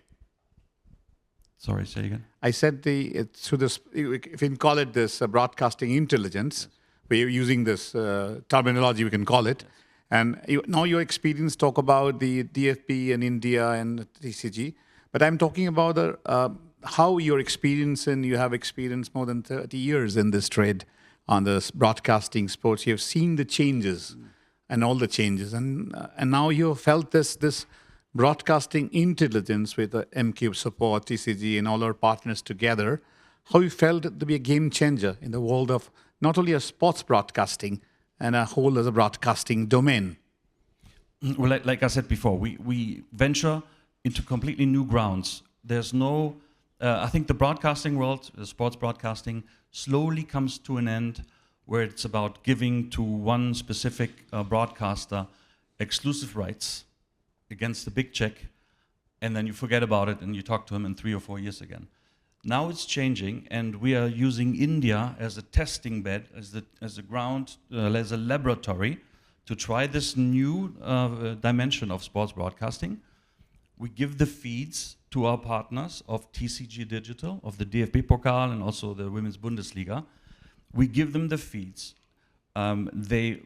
Sorry, say again. I said if you can call it this broadcasting intelligence, we're using this terminology, we can call it. And now your experience talk about the DFB in India and TCG, but I'm talking about how your experience, and you have experienced more than 30 years in this trade on this broadcasting sports. You have seen the changes and all the changes, and now you have felt this broadcasting intelligence with the MCube support, TCG, and all our partners together. How you felt to be a game changer in the world of not only a sports broadcasting and a whole as a broadcasting domain? Well, like I said before, we venture into completely new grounds. There's no, I think the broadcasting world, the sports broadcasting, slowly comes to an end where it's about giving to one specific broadcaster exclusive rights against the big check, and then you forget about it and you talk to him in 3 or 4 years again. Now it's changing, and we are using India as a testing bed, as a ground, as a laboratory to try this new dimension of sports broadcasting. We give the feeds to our partners of TCG Digital, of the DFB Pokal, and also the Women's Bundesliga. We give them the feeds. They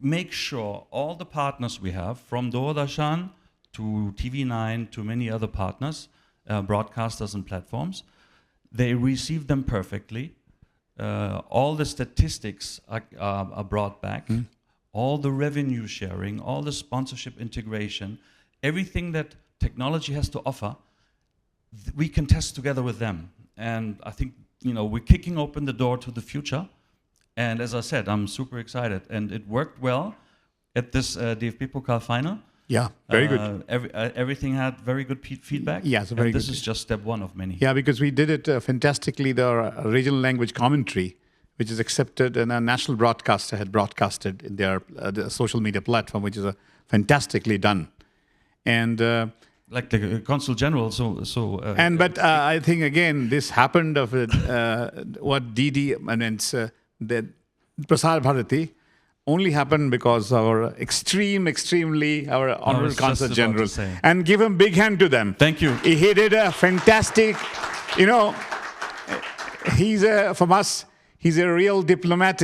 make sure all the partners we have, from Doordarshan to TV9 to many other partners, broadcasters and platforms, they receive them perfectly. All the statistics are brought back, all the revenue sharing, all the sponsorship integration, everything that technology has to offer, we can test together with them. And I think, we're kicking open the door to the future. And as I said, I'm super excited. And it worked well at this DFB Pokal final. Yeah, very good. Everything had very good feedback. Yeah, so very good. This is just step one of many. Yeah, because we did it fantastically, the regional language commentary which is accepted, and a national broadcaster had broadcasted in their the social media platform, which is fantastically done. And like the consul general, but I think again this happened of what DD and it's the Prasar Bharati only happened because our extremely our honorable consul general, and give him big hand to them. Thank you. He did a fantastic, you know, from us, he's a real diplomat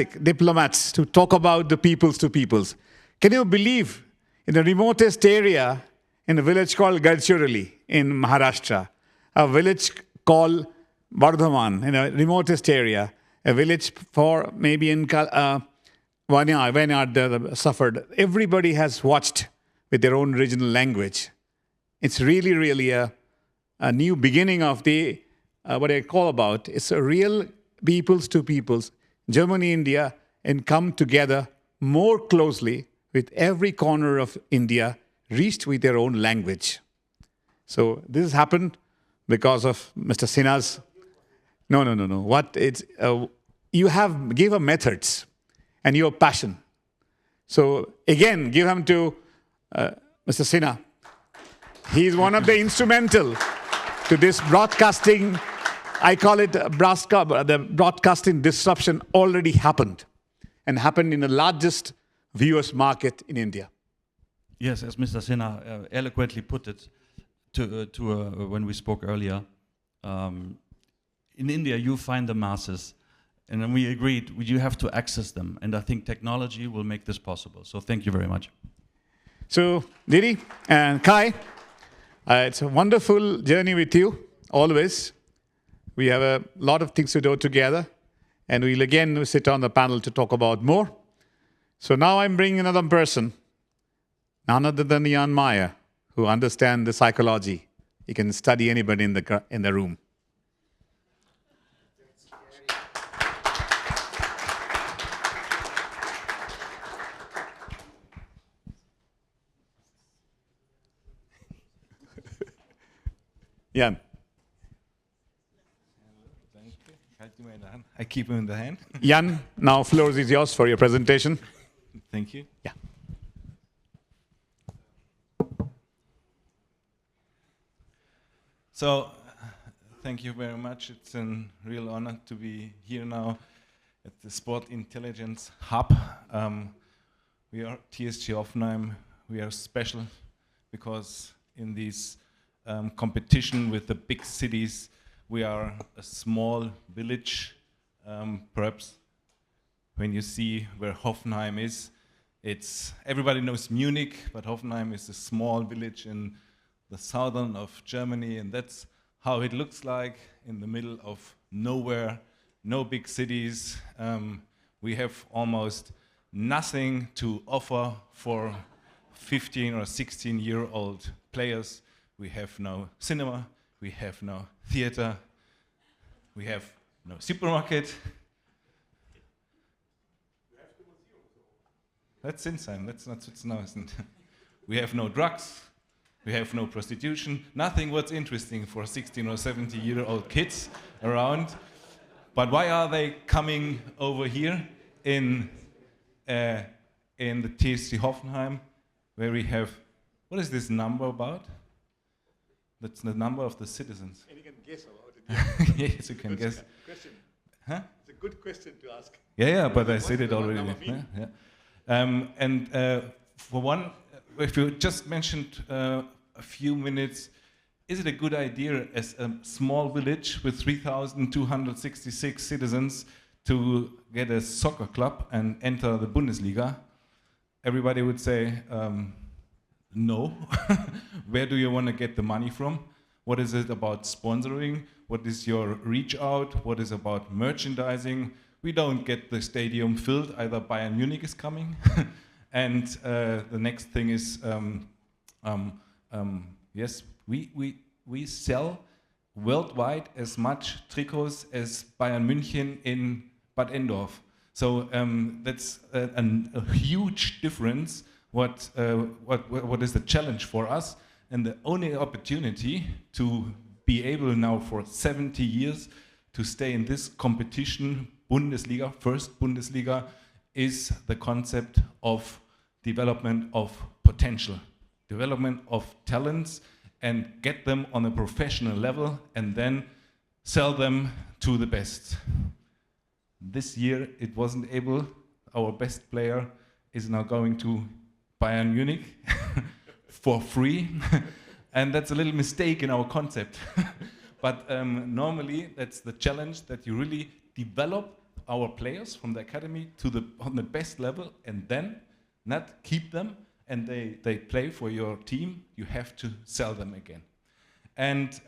to talk about the peoples to peoples. Can you believe in the remotest area, in a village called Gadchiroli in Maharashtra, a village called Bardhaman in a remotest area, a village for maybe in Wayanad suffered. Everybody has watched with their own regional language. It's really a new beginning of the what I call about. It's a real peoples to peoples, Germany, India, and come together more closely with every corner of India reached with their own language. So this has happened because of Mr. Sinha's. No. What it's you have give him methods and your passion. So again, give him to Mr. Sinha. He's one of the instrumental to this broadcasting. I call it the broadcasting disruption already happened, and happened in the largest viewers market in India. Yes, as Mr. Sinha eloquently put it when we spoke earlier, in India you find the masses, and then we agreed you have to access them, and I think technology will make this possible. So thank you very much. So Didi and Kai, it's a wonderful journey with you, always. We have a lot of things to do together, and we'll again sit on the panel to talk about more. So now I'm bringing another person, none other than Jan Meyer, who understands the psychology. He can study anybody in the room. Jan. I keep him in the hand. Jan, now floor is yours for your presentation. Thank you. Yeah. So, thank you very much. It's a real honor to be here now at the Sport Intelligence Hub. We are TSG Hoffenheim. We are special because in this competition with the big cities, we are a small village. Perhaps when you see where Hoffenheim is, everybody knows Munich, but Hoffenheim is a small village in the southern of Germany, and that's how it looks like in the middle of nowhere, no big cities. We have almost nothing to offer for 15 or 16-year-old players. We have no cinema, we have no theater, we have no supermarket. That's Sinsheim, that's not Sitzenhausen. We have no drugs, we have no prostitution, nothing what's interesting for 16 or 17-year-old kids around. But why are they coming over here in the TSG Hoffenheim, where we have, what is this number about? That's the number of the citizens. And you can guess about it. Yes, you can guess. Question. Huh? It's a good question to ask. Yeah, but I said it already. Yeah. For one, if you just mentioned a few minutes, is it a good idea as a small village with 3,266 citizens to get a soccer club and enter the Bundesliga? Everybody would say, no. Where do you want to get the money from? What is it about sponsoring? What is your reach out? What is about merchandising? We don't get the stadium filled. Either Bayern Munich is coming, and the next thing is, yes, we sell worldwide as much tricots as Bayern München in Bad Endorf. So that's a huge difference. What is the challenge for us, and the only opportunity to be able now for 70 years to stay in this competition, Bundesliga, first Bundesliga, is the concept of development of potential, development of talents, and get them on a professional level and then sell them to the best. This year it wasn't able. Our best player is now going to Bayern Munich for free. And that's a little mistake in our concept. But normally that's the challenge, that you really develop our players from the academy to on the best level, and then not keep them and they play for your team. You have to sell them again. And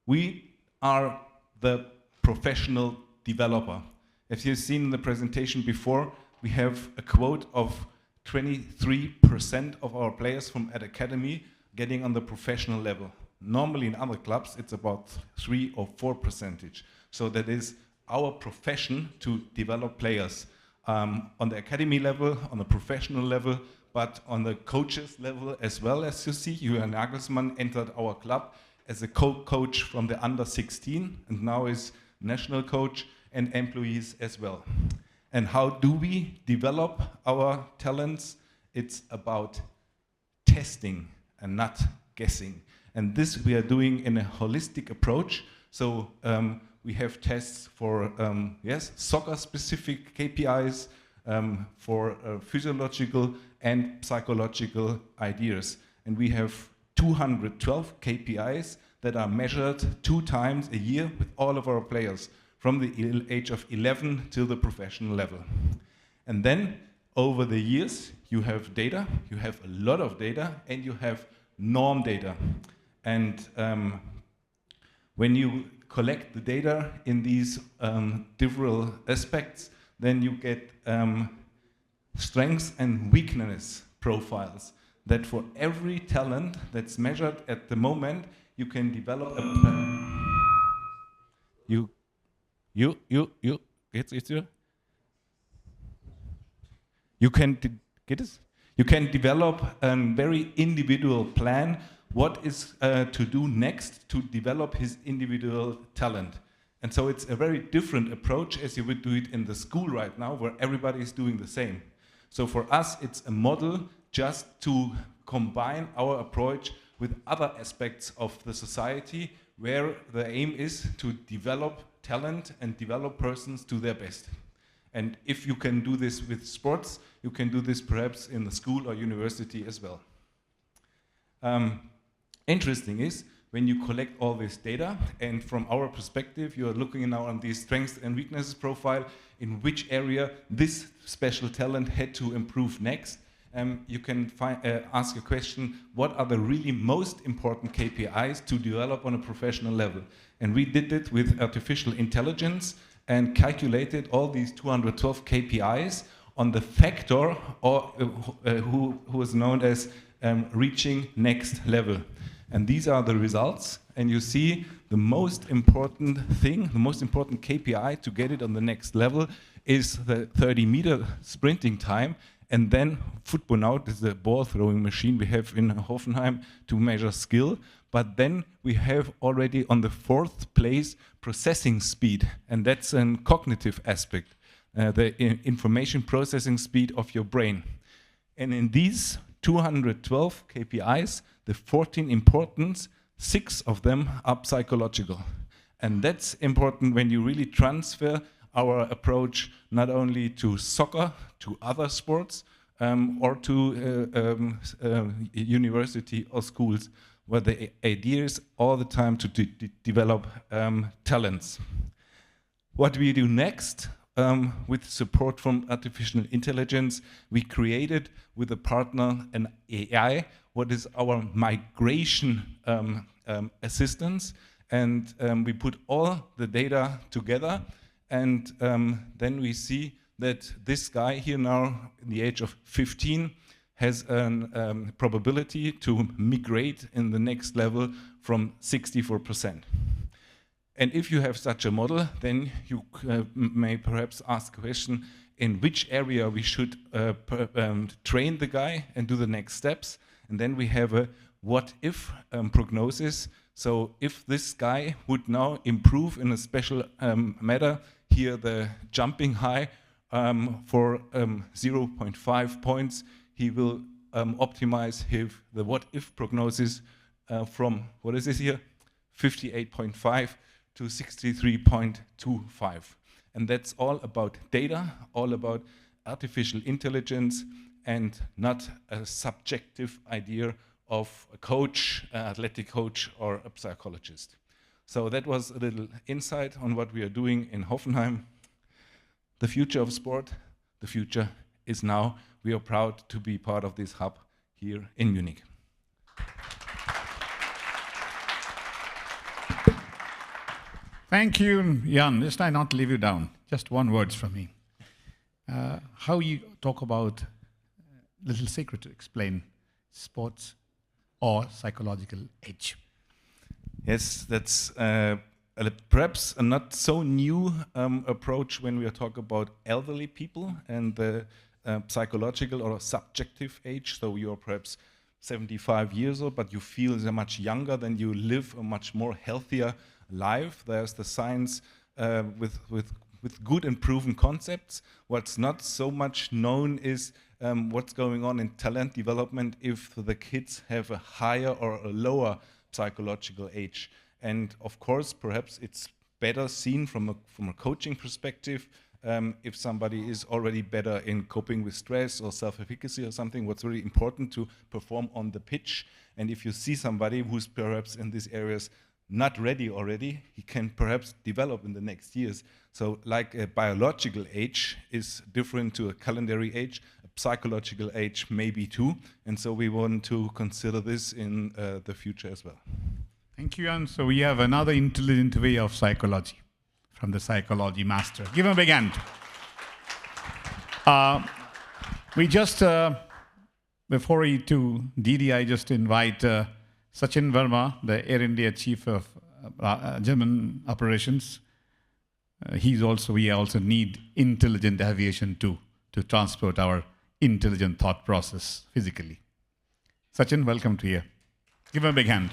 we are the professional developer. As you've seen in the presentation before, we have a quote of 23% of our players from at academy getting on the professional level. Normally in other clubs, it's about 3 or 4%. So that is our profession to develop players on the academy level, on the professional level, but on the coaches level as well. As you see, Julian Nagelsmann entered our club as a coach from the under 16 and now is national coach and employees as well. And how do we develop our talents? It's about testing and not guessing. And this we are doing in a holistic approach. So we have tests for, soccer-specific KPIs, for physiological and psychological ideas. And we have 212 KPIs that are measured 2 times a year with all of our players, from the age of 11 till the professional level. And then, over the years, you have data, you have a lot of data, and you have norm data. And when you collect the data in these different aspects, then you get strengths and weakness profiles, that for every talent that's measured at the moment, you can develop a plan. You can develop a very individual plan, what is to do next to develop his individual talent. And so it's a very different approach as you would do it in the school right now, where everybody is doing the same. So for us, it's a model just to combine our approach with other aspects of the society, where the aim is to develop talent and develop persons to their best. And if you can do this with sports, you can do this perhaps in the school or university as well. Interesting is, when you collect all this data, and from our perspective, you are looking now on the strengths and weaknesses profile, in which area this special talent had to improve next. You can ask a question, what are the really most important KPIs to develop on a professional level? And we did it with artificial intelligence and calculated all these 212 KPIs on the factor who is known as reaching next level. And these are the results, and you see the most important thing, the most important KPI to get it on the next level is the 30-meter sprinting time. And then football now is the ball throwing machine we have in Hoffenheim to measure skill. But then we have already on the 4th place processing speed, and that's a cognitive aspect, the information processing speed of your brain. And in these 212 KPIs, the 14 important, 6 of them are psychological. And that's important when you really transfer our approach not only to soccer, to other sports, or to university or schools, where the idea is all the time to develop talents. What we do next, with support from artificial intelligence, we created with a partner an AI, what is our migration assistance, and we put all the data together, and then we see that this guy here now, in the age of 15, has a probability to migrate in the next level from 64%. And if you have such a model, then you may perhaps ask a question, in which area we should train the guy and do the next steps. And then we have a what-if prognosis. So if this guy would now improve in a special matter, here the jumping high for 0.5 points, he will optimize the what-if prognosis from, what is this here, 58.5 to 63.25. And that's all about data, all about artificial intelligence, and not a subjective idea of a coach, an athletic coach, or a psychologist. So that was a little insight on what we are doing in Hoffenheim. The future of sport, the future is now. We are proud to be part of this hub here in Munich. Thank you, Jan. Just I not leave you down. Just one word from me. How you talk about little secret to explain sports or psychological edge. Yes, that's perhaps a not so new approach when we are talking about elderly people and the psychological or subjective age. So you're perhaps 75 years old, but you feel much younger, than you live a much more healthier life. There's the science with good and proven concepts. What's not so much known is what's going on in talent development if the kids have a higher or a lower psychological age. And of course, perhaps it's better seen from a coaching perspective if somebody is already better in coping with stress or self-efficacy or something. What's really important to perform on the pitch. And if you see somebody who's perhaps in these areas not ready already, he can perhaps develop in the next years. So like a biological age is different to a calendar age, a psychological age maybe too. And so we want to consider this in the future as well. Thank you, Jan. So we have another intelligent way of psychology from the psychology master. Give him a big hand. We just, before we to Didi, I just invite Sachin Verma, the Air India Chief of German Operations. We also need intelligent aviation too, to transport our intelligent thought process physically. Sachin, welcome to here. Give him a big hand.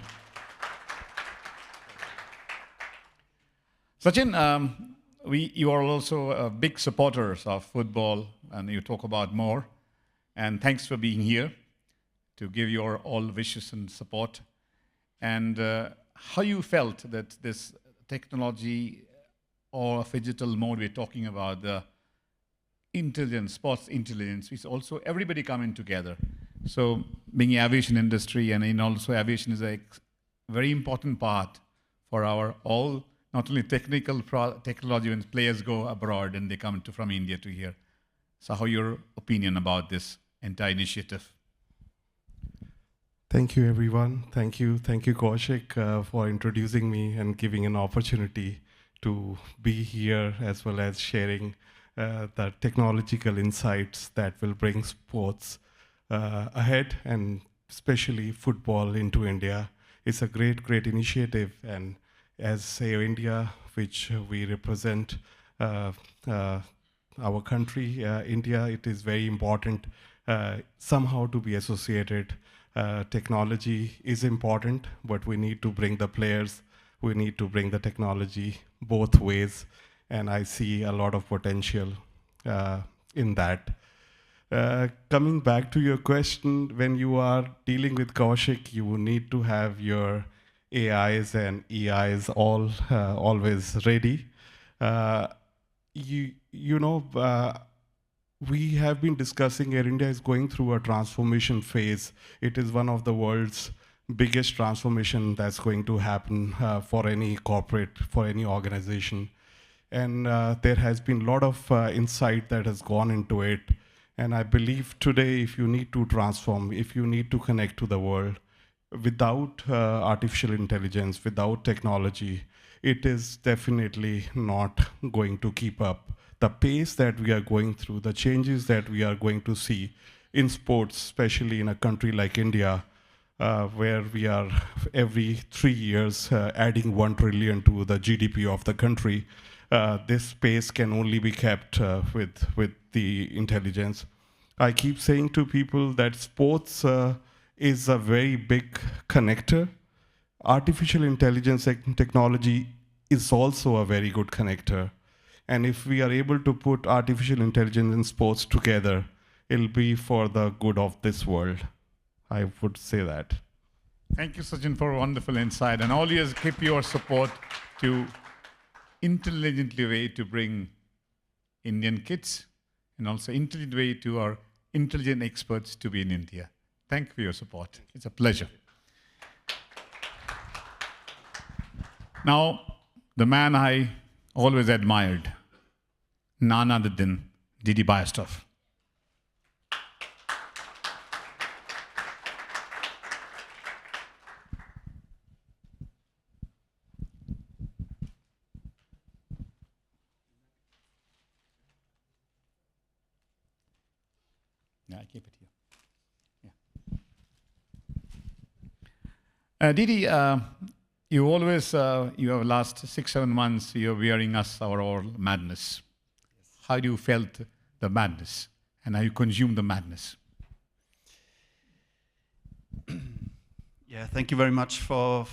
Sachin, you are also big supporters of football, and you talk about more. And thanks for being here to give your all wishes and support. And how you felt that this technology or digital mode we're talking about, the intelligence, sports intelligence, is also everybody coming together. So being aviation industry, and also aviation is a very important part for our all, not only technology when players go abroad and they come from India to here. So how your opinion about this entire initiative? Thank you, everyone. Thank you, Kaushik, for introducing me and giving an opportunity to be here, as well as sharing the technological insights that will bring sports ahead, and especially football into India. It's a great initiative, and as Air India, which we represent our country, India, it is very important somehow to be associated. Technology is important, but we need to bring the players, we need to bring the technology both ways, and I see a lot of potential in that. Coming back to your question, when you are dealing with Kaushik, you need to have your AIs and EIs always ready. We have been discussing Air India is going through a transformation phase. It is one of the world's biggest transformation that's going to happen for any corporate, for any organization. And there has been a lot of insight that has gone into it. And I believe today, if you need to transform, if you need to connect to the world, without artificial intelligence, without technology, it is definitely not going to keep up. The pace that we are going through, the changes that we are going to see in sports, especially in a country like India, where we are every 3 years adding 1 trillion to the GDP of the country, this pace can only be kept with the intelligence. I keep saying to people that sports is a very big connector. Artificial intelligence technology is also a very good connector. And if we are able to put artificial intelligence and sports together, it'll be for the good of this world. I would say that. Thank you, Sachin, for a wonderful insight. And always keep your support to intelligently way to bring Indian kids and also intelligent way to our intelligent experts to be in India. Thank you for your support. It's a pleasure. Now, the man I always admired, none other than Didi Bayastov. Yeah, I keep it here. Yeah. Didi, you always, you have last 6-7 months, you're wearing us our all madness. How do you felt the madness and how you consume the madness? Yeah, thank you very much for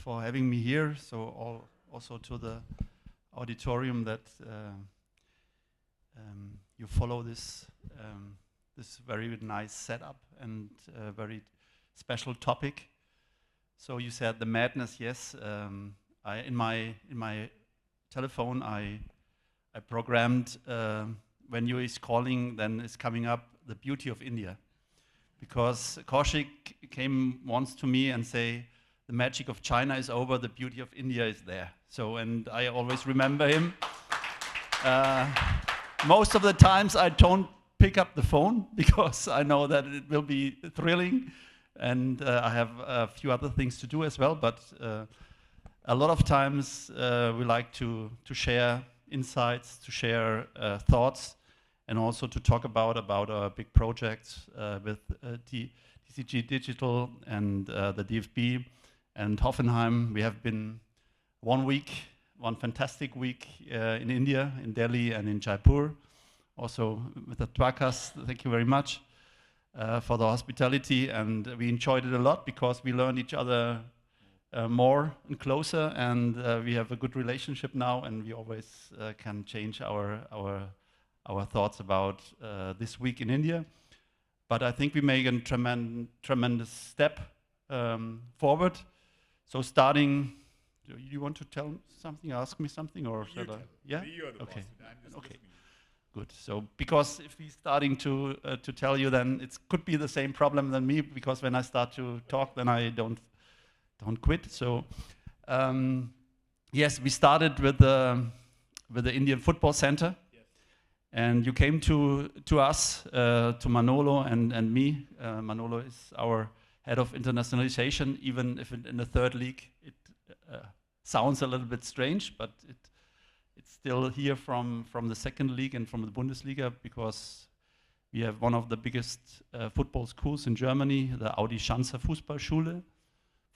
having me here. So also to the auditorium that you follow this this very nice setup and very special topic. So you said the madness, yes. In my telephone I programmed when you is calling, then is coming up the beauty of India, because Kaushik came once to me and say the magic of China is over, the beauty of India is there. So, and I always remember him. Most of the times I don't pick up the phone because I know that it will be thrilling. And I have a few other things to do as well, but a lot of times we like to share insights, to share thoughts, and also to talk about our big projects with TCG Digital and the DFB and Hoffenheim. We have been one fantastic week in India, in Delhi and in Jaipur. Also with the Dwakas, thank you very much. For the hospitality, and we enjoyed it a lot because we learned each other more and closer, and we have a good relationship now, and we always can change our thoughts about this week in India. But I think we made a tremendous step forward. So starting, do you want to tell something, ask me something, or should I? Yeah? Okay. Okay. Good. So, because if he's starting to tell you, then it could be the same problem than me. Because when I start to talk, then I don't quit. So, yes, we started with the Indian Football Center, yes. And you came to us, to Manolo and me. Manolo is our head of internationalization. Even if in the third league it sounds a little bit strange, but it's still here from the second league and from the Bundesliga, because we have one of the biggest football schools in Germany, the Audi Schanzer Fußballschule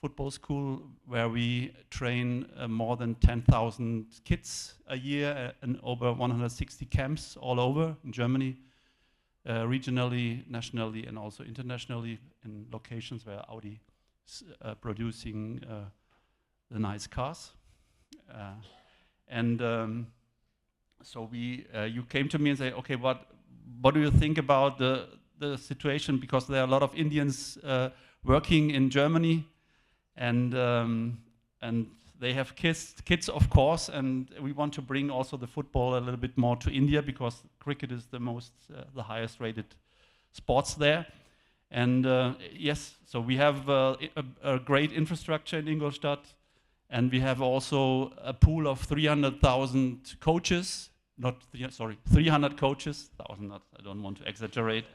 football school, where we train more than 10,000 kids a year and over 160 camps all over in Germany, regionally, nationally, and also internationally, in locations where Audi is producing the nice cars. So you came to me and say, okay, what do you think about the situation? Because there are a lot of Indians working in Germany, and they have kids, of course, and we want to bring also the football a little bit more to India, because cricket is the highest rated sports there. And yes, so we have a great infrastructure in Ingolstadt. And we have also a pool of 300,000 coaches, 300 coaches, 1,000 not, I don't want to exaggerate.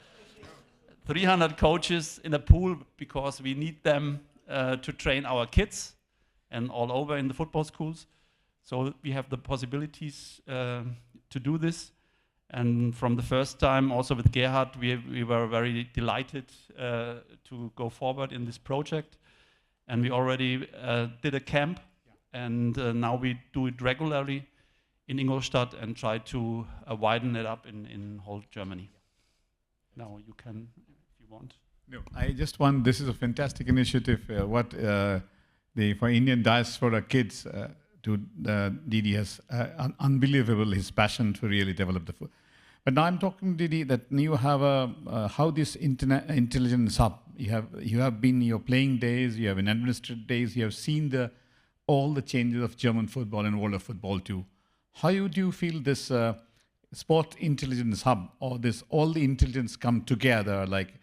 300 coaches in a pool, because we need them to train our kids and all over in the football schools. So we have the possibilities to do this. And from the first time, also with Gerhard, we were very delighted to go forward in this project. And we already did a camp, and now we do it regularly in Ingolstadt and try to widen it up in whole Germany. Now you can, if you want. No, I just want, this is a fantastic initiative. For Indian diaspora kids, Didi has unbelievable his passion to really develop the food. But now I'm talking, Didi, that you have how this intelligence hub. You have been in your playing days, you have in administrative days, you have seen all the changes of German football and world of football too. How do you feel this sport intelligence hub, or all the intelligence come together, like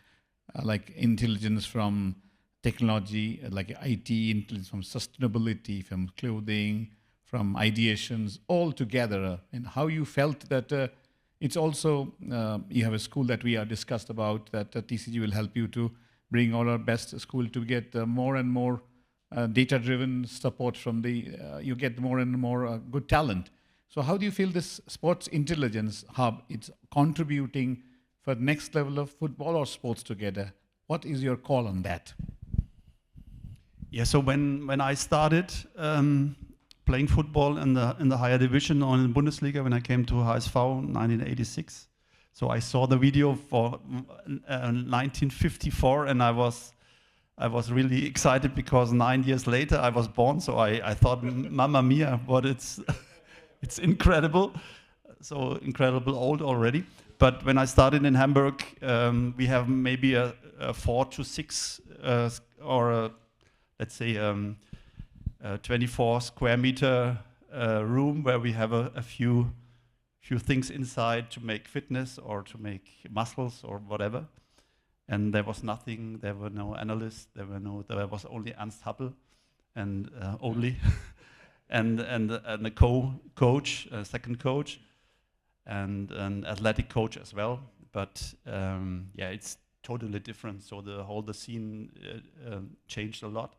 intelligence from technology, like IT, intelligence from sustainability, from clothing, from ideations, all together, and how you felt that it's also, you have a school that we are discussed about, that TCG will help you to bring all our best school to get more and more data-driven support from you get more and more good talent. So how do you feel this sports intelligence hub, it's contributing for the next level of football or sports together? What is your call on that? Yeah, so when I started playing football in the higher division or in the Bundesliga, when I came to HSV in 1986, so I saw the video for 1954, and I was really excited because 9 years later I was born. So I thought, Mamma mia, what it's incredible, so incredible old already. But when I started in Hamburg, we have maybe a 4 to 6 let's say 24 square meter room where we have a few things inside to make fitness or to make muscles or whatever. And there was nothing, there were no analysts, there was only Ernst Happel and only, and a coach, a second coach, and an athletic coach as well. But yeah, it's totally different. So the scene changed a lot.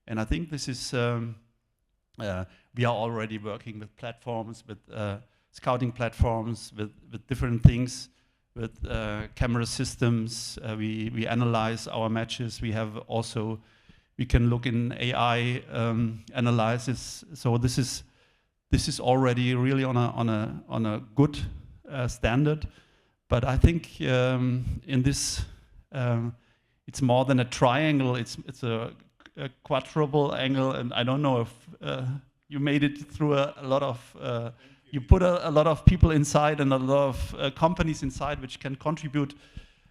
And I think this is, we are already working with platforms, with scouting platforms, with different things, with camera systems. We analyze our matches. We can look in AI analysis. So this is already really on a good standard. But I think in this, it's more than a triangle. It's a quadruple angle, and I don't know if you made it through a lot of. You put a lot of people inside and a lot of companies inside, which can contribute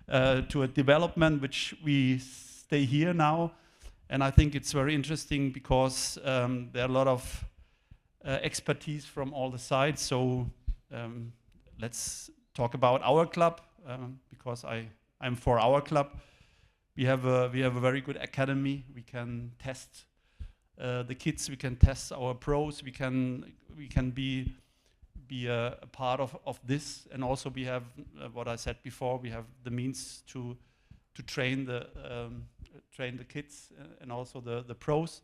to a development which we stay here now. And I think it's very interesting because there are a lot of expertise from all the sides. So let's talk about our club, because I'm for our club. We have a very good academy. We can test the kids. We can test our pros. We can be a part of this, and also we have what I said before. We have the means to train the kids and also the pros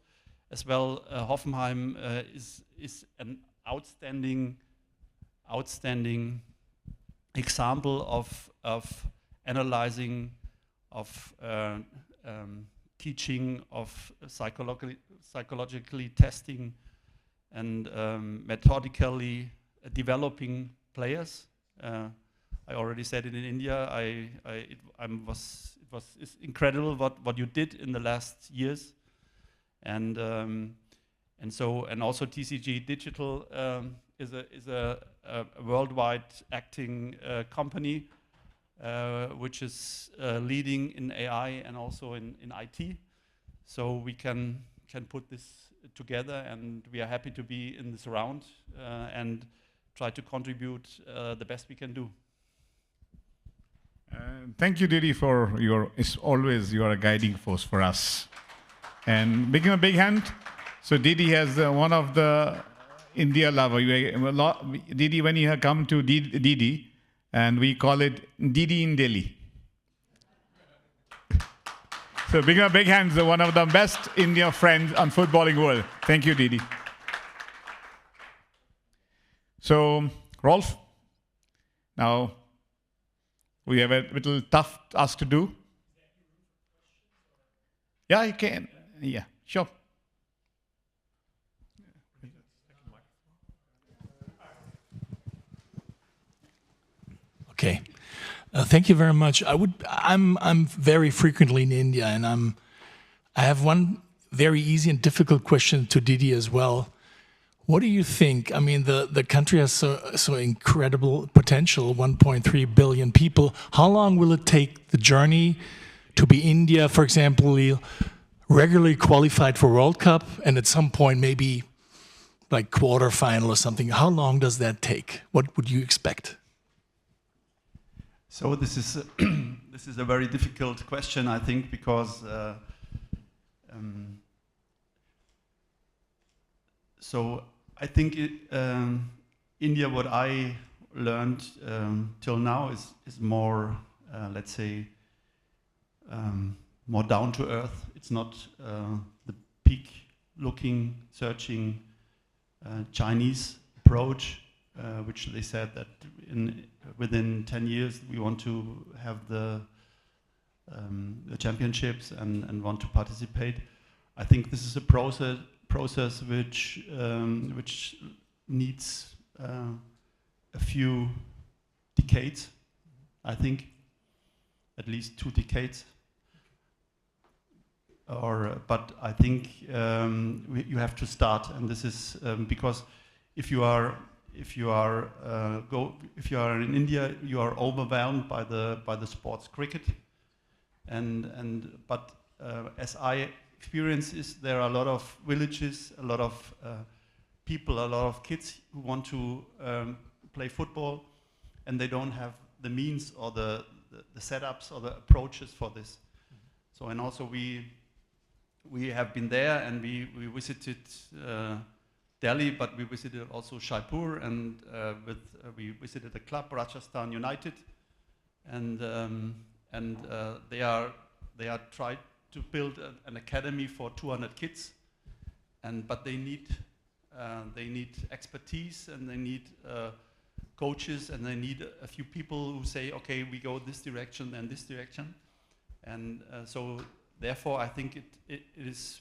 as well. Hoffenheim is an outstanding example of analyzing, of teaching, of psychologically testing, and methodically developing players. I already said it in India. It's incredible what you did in the last years, and also TCG Digital is a worldwide acting company which is leading in AI and also in IT. So we can put this together, and we are happy to be in this round and try to contribute the best we can do. Thank you, Didi, for you are a guiding force for us. And give him a big hand. So Didi has one of the India lover. Didi, when you have come to Didi, and we call it Didi in Delhi. So big hands, one of the best India friends on footballing world. Thank you, Didi. So, Rolf, now we have a little tough task to do. Yeah, you can. Yeah, sure. Okay. Thank you very much. I'm very frequently in India, and I have one very easy and difficult question to Didi as well. What do you think? I mean, the country has so incredible potential, 1.3 billion people. How long will it take the journey to be India, for example, regularly qualified for World Cup, and at some point maybe like quarterfinal or something? How long does that take? What would you expect? So this is this is a very difficult question, I think, because so I think India, what I learned till now is more, let's say, more down to earth. It's not the peak looking, searching Chinese approach, which they said that within 10 years we want to have the championships and want to participate. I think this is a process which needs a few decades. I think at least 2 decades. But I think you have to start, and this is because if you are in India, you are overwhelmed by the sports cricket, but as I experience is there are a lot of villages, a lot of people, a lot of kids who want to play football, and they don't have the means or the setups or the approaches for this. So, and also we have been there, and we visited Delhi, but we visited also Jaipur, and we visited the club Rajasthan United, and they are tried to build an academy for 200 kids, but they need expertise, and they need coaches, and they need a few people who say, okay, we go this direction and this direction, and so therefore I think it's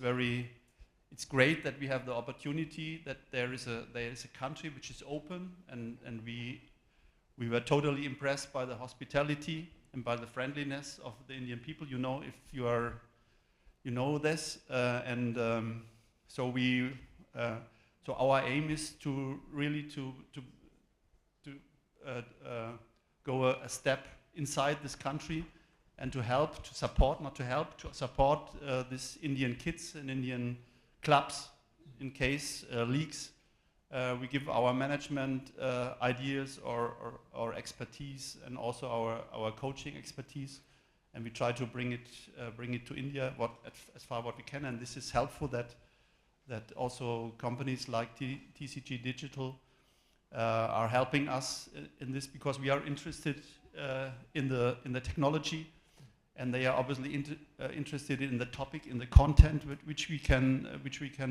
great that we have the opportunity that there is a country which is open, and we were totally impressed by the hospitality and by the friendliness of the Indian people. You know, if you are, you know this, so so our aim is to really to go a step inside this country and to help, to support, not to help, to support these Indian kids and Indian clubs in case leagues. We give our management ideas or expertise, and also our coaching expertise, and we try to bring it to India as far what we can. And this is helpful that also companies like TCG Digital are helping us in this, because we are interested in the technology, and they are obviously interested in the topic, in the content which we can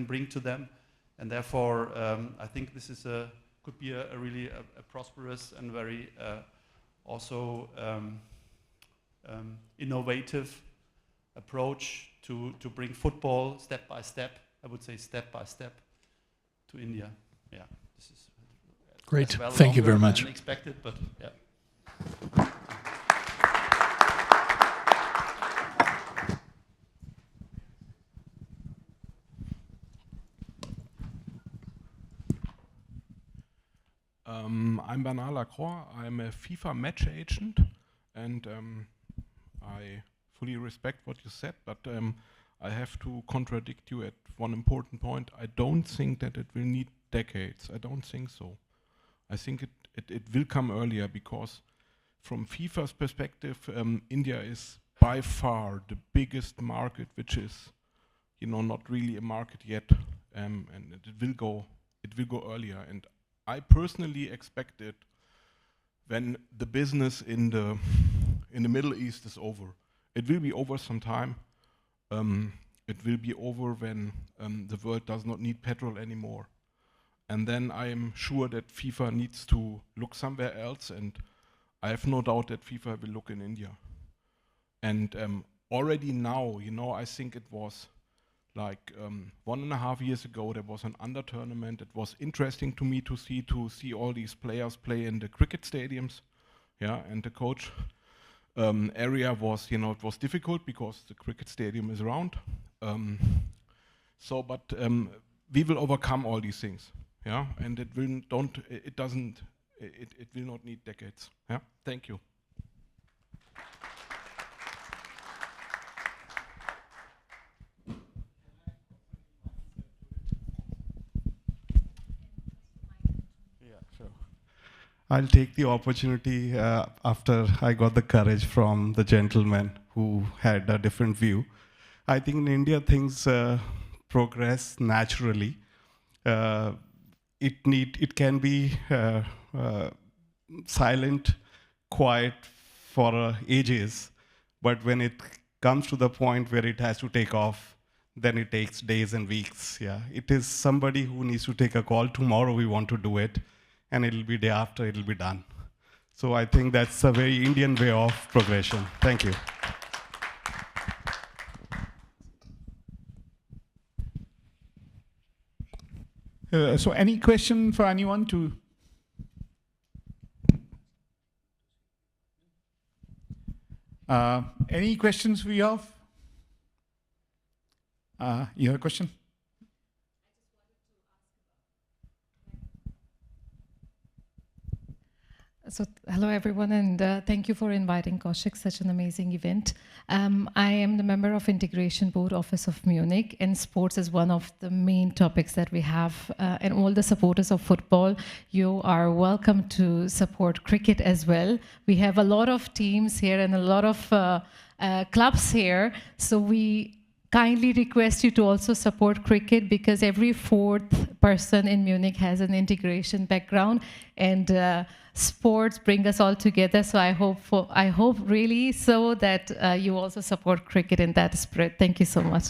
bring to them, and therefore I think this is could be a really prosperous and very also innovative approach to bring football step by step. I would say step by step to India. Yeah, this is great. Well, thank you very much. Unexpected, but yeah. I'm Bernard Lacroix. I'm a FIFA match agent, and I fully respect what you said, but I have to contradict you at one important point. I don't think that it will need decades. I don't think so. I think it will come earlier, because from FIFA's perspective, India is by far the biggest market, which is, not really a market yet, and it will go earlier. And I personally expect it when the business in the Middle East is over. It will be over sometime. It will be over when the world does not need petrol anymore. And then I am sure that FIFA needs to look somewhere else, and I have no doubt that FIFA will look in India. And already now, I think it was like 1.5 years ago, there was an under tournament. It was interesting to me to see all these players play in the cricket stadiums, and the coach area was, it was difficult because the cricket stadium is round. But we will overcome all these things, yeah. And it will not need decades, yeah. Thank you. I'll take the opportunity after I got the courage from the gentleman who had a different view. I think in India things progress naturally. It can be silent, quiet for ages, but when it comes to the point where it has to take off, then it takes days and weeks. Yeah, it is somebody who needs to take a call. Tomorrow we want to do it, and it'll be day after it'll be done. So I think that's a very Indian way of progression. Thank you. So any question for anyone to? Any questions we have? You have a question? So, hello everyone, and thank you for inviting Kaushik, such an amazing event. I am the member of Integration Board Office of Munich, and sports is one of the main topics that we have. And all the supporters of football, you are welcome to support cricket as well. We have a lot of teams here and a lot of clubs here, so we kindly request you to also support cricket, because every fourth person in Munich has an integration background, and sports bring us all together. So I hope really so that you also support cricket in that spirit. Thank you so much.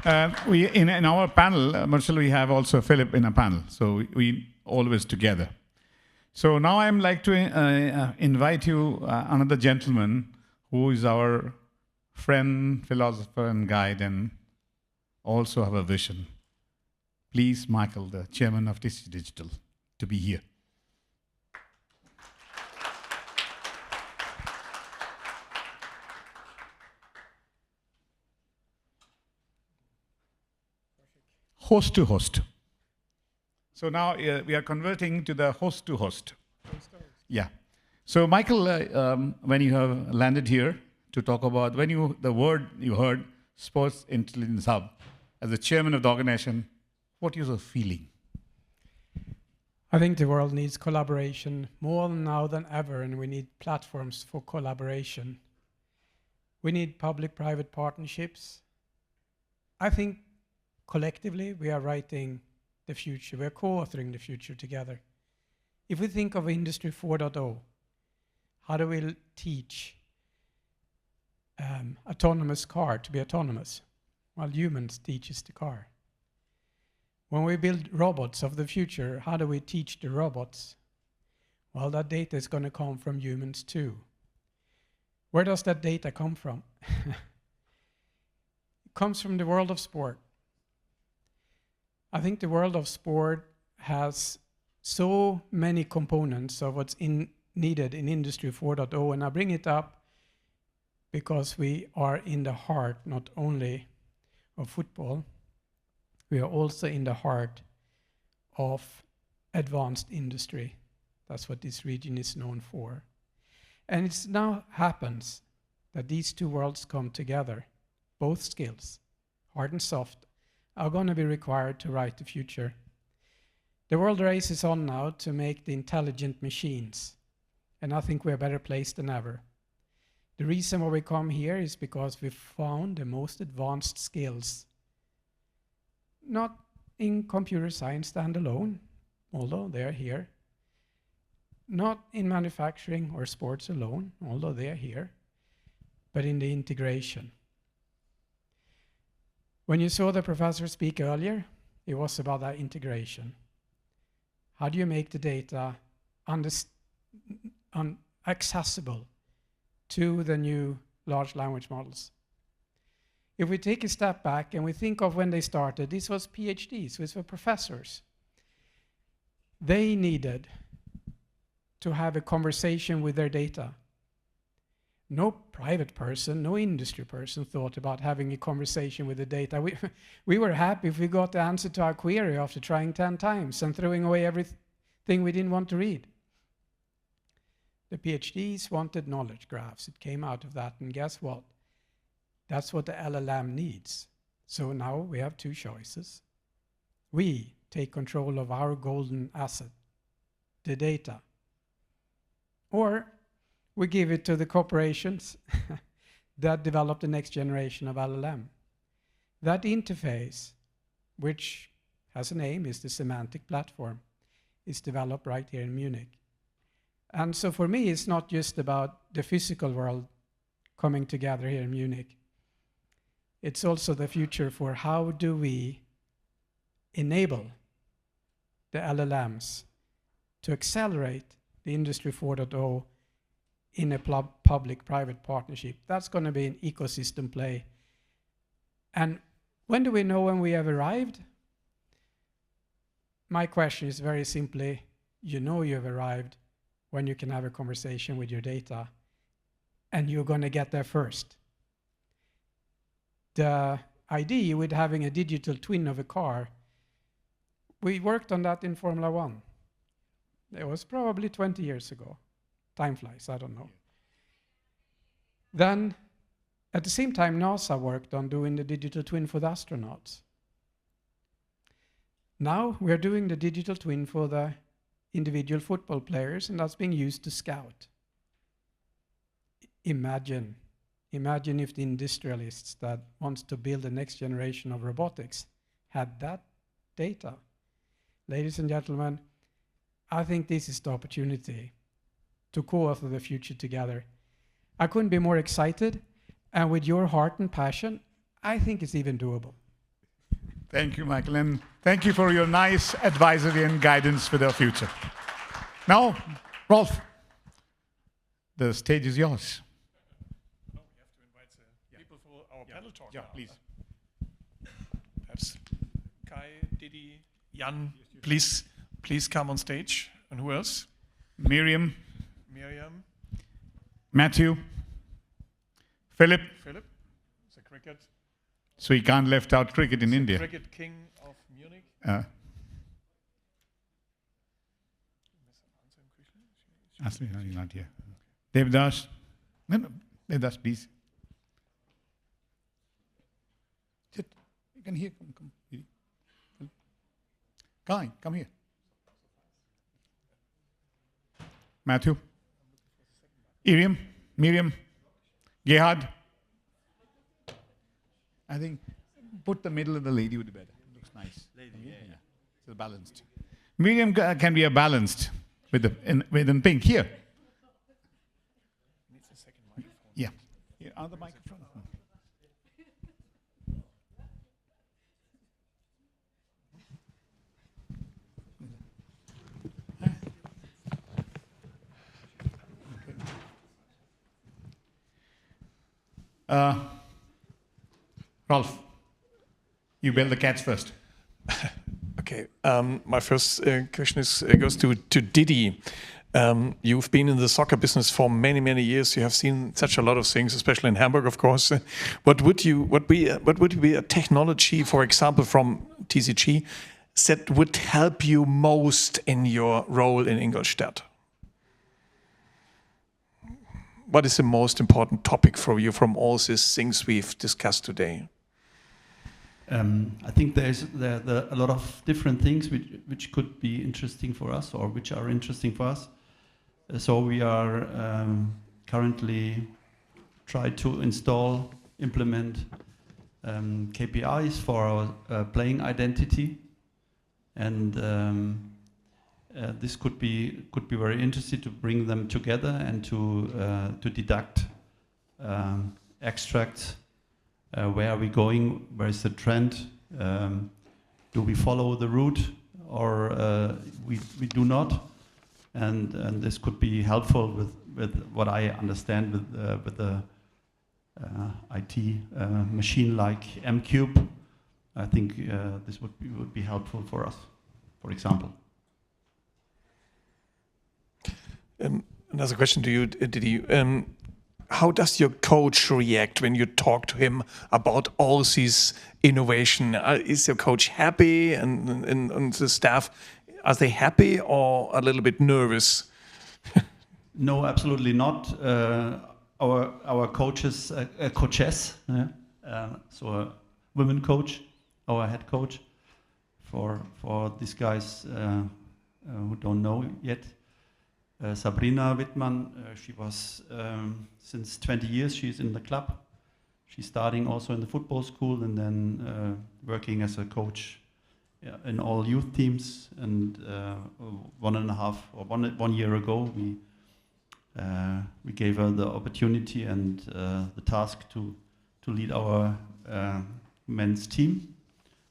In our panel, Marcel, we have also Philip in a panel, so we always together. So now I'm like to invite you another gentleman who is our friend, philosopher, and guide, and also have a vision. Please, Michael, the chairman of TCG Digital, to be here. Host to host. So now we are converting to the host to host. Yeah. So Michael, when you have landed here to talk about, the word you heard, Sports Intelligence Hub, as the chairman of the organization, what is your feeling? I think the world needs collaboration more now than ever, and we need platforms for collaboration. We need public-private partnerships. I think collectively we are writing the future. We are co-authoring the future together. If we think of Industry 4.0, how do we teach autonomous car to be autonomous while humans teaches the car? When we build robots of the future, how do we teach the robots? Well, that data is going to come from humans too. Where does that data come from? It comes from the world of sport. I think the world of sport has so many components of what's needed in Industry 4.0, and I bring it up because we are in the heart not only of football, we are also in the heart of advanced industry. That's what this region is known for. And it now happens that these two worlds come together. Both skills, hard and soft, are going to be required to write the future. The world race is on now to make the intelligent machines, and I think we're better placed than ever. The reason why we come here is because we've found the most advanced skills, not in computer science standalone, although they're here, not in manufacturing or sports alone, although they're here, but in the integration. When you saw the professor speak earlier, it was about that integration. How do you make the data accessible to the new large language models? If we take a step back and we think of when they started, this was PhDs, these were professors. They needed to have a conversation with their data. No private person, no industry person thought about having a conversation with the data. We were happy if we got the answer to our query after trying 10 times and throwing away everything we didn't want to read. The PhDs wanted knowledge graphs. It came out of that, and guess what? That's what the LLM needs. So now we have two choices. We take control of our golden asset, the data, or we give it to the corporations that develop the next generation of LLM. That interface, which has a name, is the semantic platform, is developed right here in Munich. And so for me, it's not just about the physical world coming together here in Munich. It's also the future for how do we enable the LLMs to accelerate the Industry 4.0 in a public-private partnership. That's going to be an ecosystem play. And when do we know when we have arrived? My question is very simply, you know you have arrived when you can have a conversation with your data, and you're going to get there first. The idea with having a digital twin of a car, we worked on that in Formula One. It was probably 20 years ago. Time flies, I don't know. Then, at the same time, NASA worked on doing the digital twin for the astronauts. Now we're doing the digital twin for the individual football players, and that's being used to scout. Imagine if the industrialists that wants to build the next generation of robotics had that data. Ladies and gentlemen, I think this is the opportunity to co-author the future together. I couldn't be more excited, and with your heart and passion, I think it's even doable. Thank you, Michael, and thank you for your nice advisory and guidance for the future. Now, Rolf, the stage is yours. No, we have to invite the people for our panel talk. Yeah, please. Perhaps Kai, Didi, Jan, please come on stage. And who else? Miriam, Matthew, Philip. It's a cricket. So you can't left out cricket in India. Cricket king of Munich. Asli, no, you're not here. Devdas. No, Devdas, please. Sit. You can hear. Come. Kai, come here. Matthew. Miriam. Gerhard. I think put the middle of the lady would be better. It looks nice. Lady, yeah. It's balanced. Miriam can be a balanced with in pink. Here. Needs a second microphone. Yeah. Here, on the microphone. Rolf, you build the cats first. Okay. My first question goes to Didi. You've been in the soccer business for many, many years. You have seen such a lot of things, especially in Hamburg, of course. What would be a technology, for example, from TCG that would help you most in your role in Ingolstadt? What is the most important topic for you from all these things we've discussed today? I think there are a lot of different things which could be interesting for us, or which are interesting for us. So we are currently trying to implement KPIs for our playing identity, and this could be very interesting to bring them together and to deduct extracts. Where are we going? Where is the trend? Do we follow the route, or we do not? And this could be helpful with what I understand with the IT machine like M-Cube. I think this would be helpful for us, for example. Another question to you, Didi. How does your coach react when you talk to him about all these innovation? Is your coach happy, and the staff, are they happy or a little bit nervous? No, absolutely not. Our coaches, coaches, so a women coach, our head coach, for these guys who don't know yet. Sabrina Wittmann, she was since 20 years, she's in the club. She's starting also in the football school and then working as a coach in all youth teams. And 1 year ago, we gave her the opportunity and the task to lead our men's team,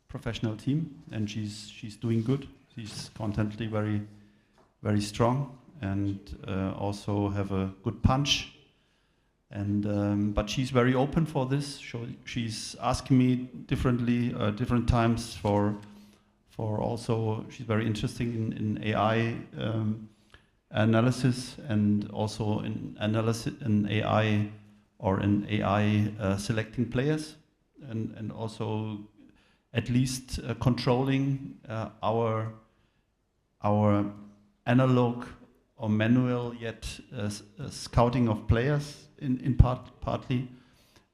professional team, and she's doing good. She's contently very, very strong, and also have a good punch. And but she's very open for this. She's asking me different times for also. She's very interested in AI analysis, and also in analysis in AI selecting players, and also at least controlling our analog or manual yet scouting of players partly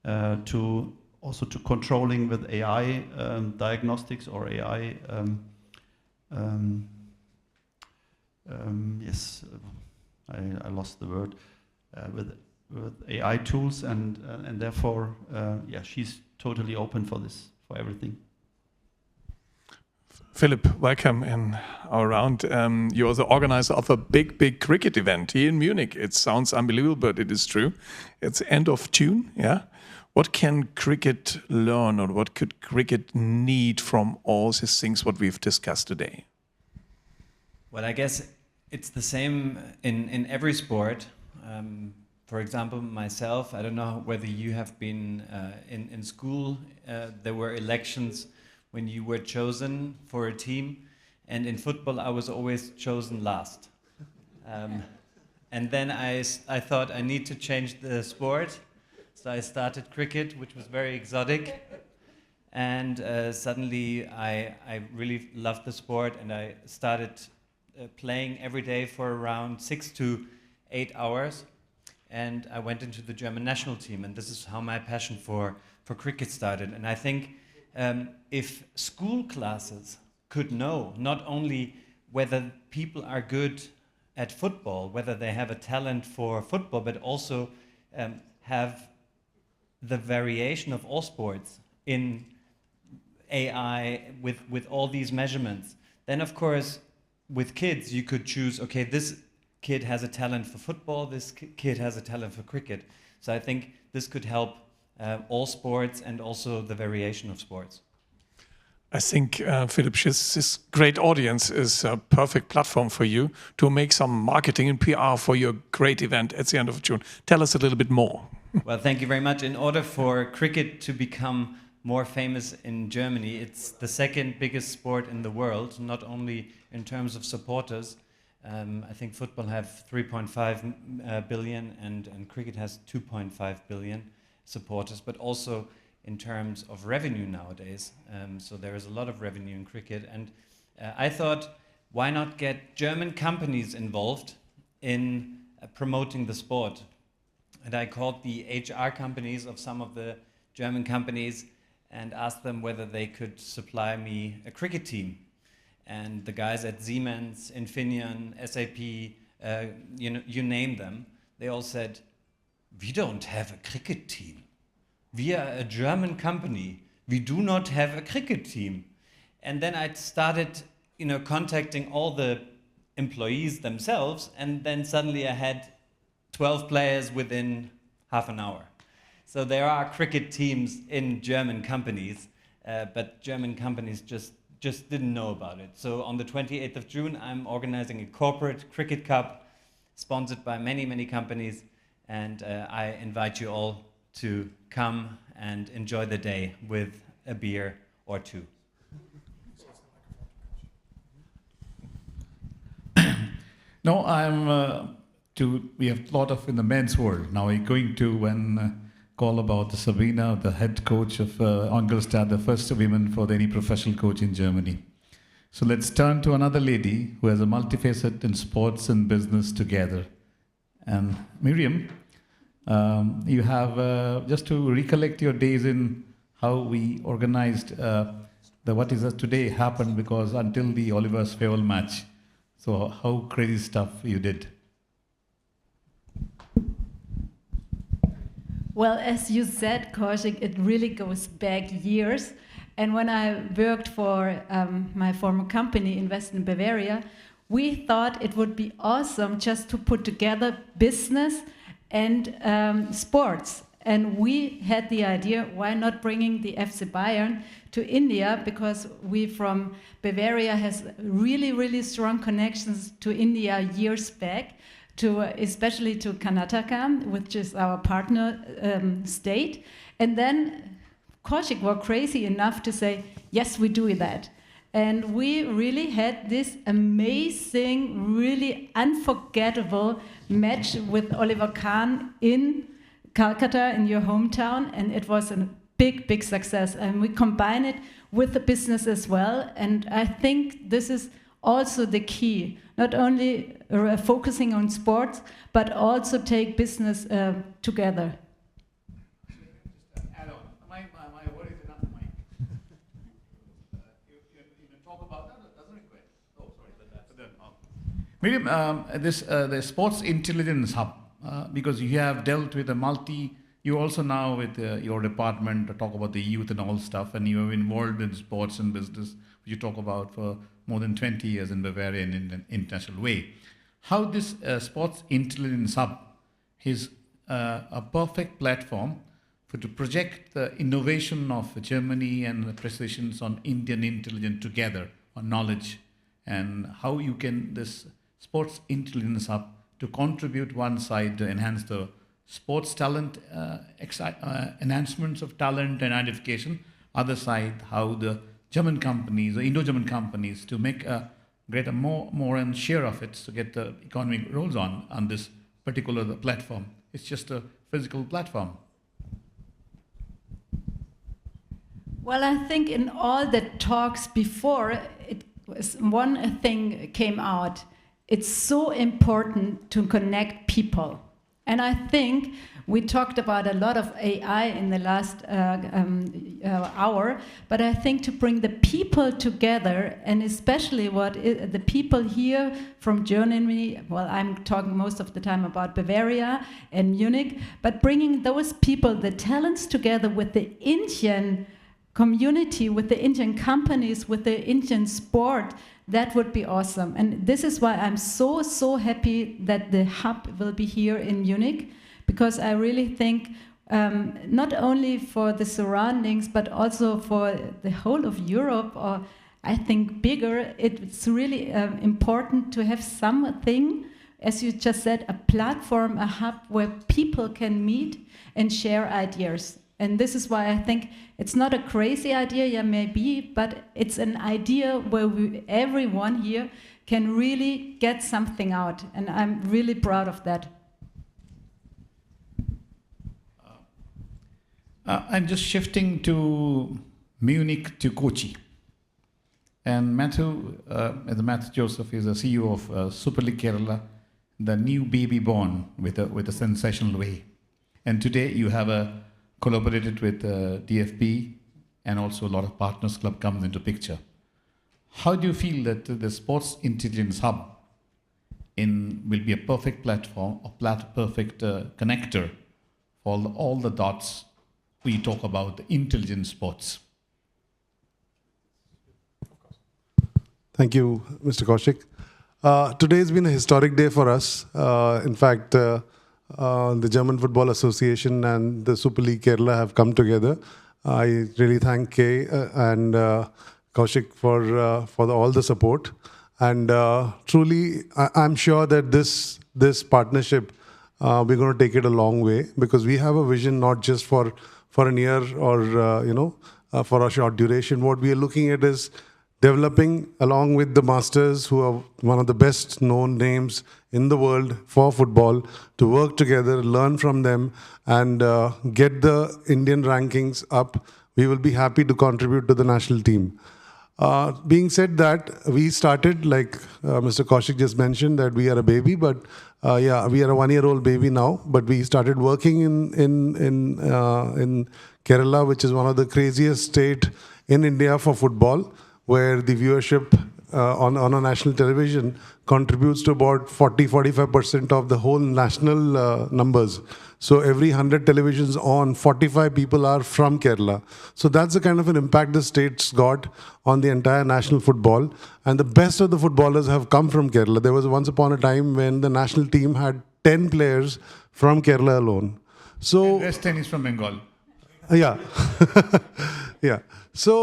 to controlling with AI diagnostics or AI I lost the word with AI tools, and therefore she's totally open for this, for everything. Philip, welcome in our round. You're the organizer of a big cricket event here in Munich. It sounds unbelievable, but it is true. It's end of June, yeah? What can cricket learn, or what could cricket need from all these things what we've discussed today? Well, I guess it's the same in every sport. For example, myself, I don't know whether you have been in school. There were elections when you were chosen for a team, and in football I was always chosen last. And then I thought I need to change the sport, so I started cricket, which was very exotic, and suddenly I really loved the sport, and I started playing every day for around 6 to 8 hours, and I went into the German national team, and this is how my passion for cricket started. And I think if school classes could know not only whether people are good at football, whether they have a talent for football, but also have the variation of all sports in AI with all these measurements, then of course with kids you could choose, okay, this kid has a talent for football, this kid has a talent for cricket. So I think this could help all sports and also the variation of sports. I think, Philip, this great audience is a perfect platform for you to make some marketing and PR for your great event at the end of June. Tell us a little bit more. Well, thank you very much. In order for cricket to become more famous in Germany, it's the second biggest sport in the world, not only in terms of supporters. I think football have 3.5 billion and cricket has 2.5 billion supporters, but also in terms of revenue nowadays. So there is a lot of revenue in cricket, and I thought, why not get German companies involved in promoting the sport? And I called the HR companies of some of the German companies and asked them whether they could supply me a cricket team. And the guys at Siemens, Infineon, SAP, you name them, they all said, we don't have a cricket team. We are a German company. We do not have a cricket team. And then I started, contacting all the employees themselves, and then suddenly I had 12 players within half an hour. So there are cricket teams in German companies, but German companies just didn't know about it. So on the 28th of June, I'm organizing a corporate cricket cup sponsored by many companies, and I invite you all to come and enjoy the day with a beer or two. No, I'm we have a lot of in the men's world. Now we're going to call about Sabina, the head coach of Ingolstadt, the first woman for any professional coach in Germany. So let's turn to another lady who has a multifaceted in sports and business together. And Miriam, you have, just to recollect your days in how we organized what is today happened, because until the Oliver Sfeol match. So how crazy stuff you did. Well, as you said, Kaushik, it really goes back years. And when I worked for my former company, Invest in Bavaria, we thought it would be awesome just to put together business and sports. And we had the idea, why not bringing the FC Bayern to India? Because we from Bavaria has really, really strong connections to India years back, especially to Karnataka, which is our partner state. And then Kaushik was crazy enough to say, yes, we do that. And we really had this amazing, really unforgettable match with Oliver Kahn in Calcutta, in your hometown, and it was a big, big success. And we combine it with the business as well. And I think this is also the key, not only focusing on sports, but also take business together. Add on. My word is enough, Mike. You talk about that, doesn't require. Oh, sorry. Miriam, the Sports Intelligence Hub, because you have dealt with you also now with your department talk about the youth and all stuff, and you are involved in sports and business, which you talk about for more than 20 years in Bavaria and in an international way. How this Sports Intelligence Hub is a perfect platform to project the innovation of Germany and the precisions on Indian intelligence together, on knowledge, and how you can, this Sports Intelligence Hub, to contribute one side to enhance the sports talent, enhancements of talent and identification, other side how the German companies, the Indo-German companies, to make get a more and share of it to get the economic rolls on this particular platform. It's just a physical platform. Well, I think in all the talks before, it was one thing came out. It's so important to connect people. And I think we talked about a lot of AI in the last hour, but I think to bring the people together, and especially the people here from Germany, well, I'm talking most of the time about Bavaria and Munich, but bringing those people, the talents together with the Indian community, with the Indian companies, with the Indian sport, that would be awesome. And this is why I'm so, so happy that the hub will be here in Munich, because I really think not only for the surroundings, but also for the whole of Europe, or I think bigger, it's really important to have something, as you just said, a platform, a hub where people can meet and share ideas. And this is why I think it's not a crazy idea, yeah, maybe, but it's an idea where everyone here can really get something out. And I'm really proud of that. I'm just shifting to Munich to Kochi. And Matthew Joseph is the CEO of Super League Kerala, the new baby born with a sensational way. And today you have collaborated with DFB, and also a lot of partners club comes into picture. How do you feel that the Sports Intelligence Hub will be a perfect platform, perfect connector for all the dots we talk about the intelligent sports? Thank you, Mr. Kaushik. Today has been a historic day for us. In fact, the German Football Association and the Super League Kerala have come together. I really thank Kay and Kaushik for all the support. And truly, I'm sure that this partnership, we're going to take it a long way, because we have a vision not just for an year or for a short duration. What we are looking at is developing along with the masters who are one of the best known names in the world for football to work together, learn from them, and get the Indian rankings up. We will be happy to contribute to the national team. Being said that, we started, like Mr. Kaushik just mentioned, that we are a baby, but yeah, we are a 1-year-old baby now, but we started working in Kerala, which is one of the craziest state in India for football, where the viewership on a national television contributes to about 40-45% of the whole national numbers. So every 100 televisions on, 45 people are from Kerala. So that's the kind of an impact the state's got on the entire national football. And the best of the footballers have come from Kerala. There was once upon a time when the national team had 10 players from Kerala alone. So and rest 10 is from Bengal. Yeah. Yeah. So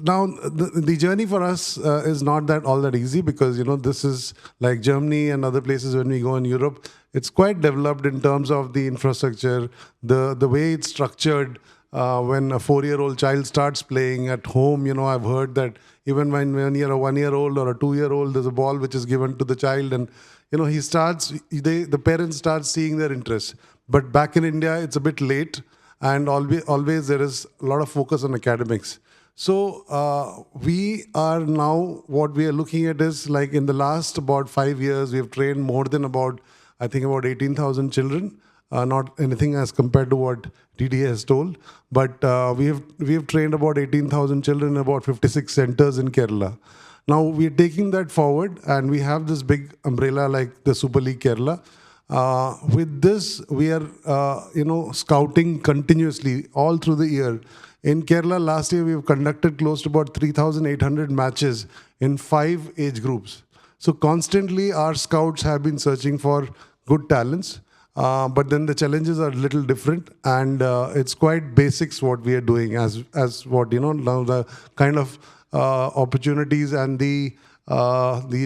now the journey for us is not that all that easy, because this is like Germany and other places. When we go in Europe, it's quite developed in terms of the infrastructure, the way it's structured. When a 4-year-old child starts playing at home, I've heard that even when you're a 1-year-old or a 2-year-old, there's a ball which is given to the child, and the parents start seeing their interest. But back in India, it's a bit late, and always there is a lot of focus on academics. So we are now, what we are looking at is, like, in the last about 5 years, we have trained more than about 18,000 children. Not anything as compared to what DDA has told, but we have trained about 18,000 children in about 56 centers in Kerala. Now we are taking that forward, and we have this big umbrella like the Super League Kerala. With this, we are scouting continuously all through the year. In Kerala, last year, we've conducted close to about 3,800 matches in 5 age groups. So constantly, our scouts have been searching for good talents, but then the challenges are a little different, and it's quite basics what we are doing as what, now the kind of opportunities and the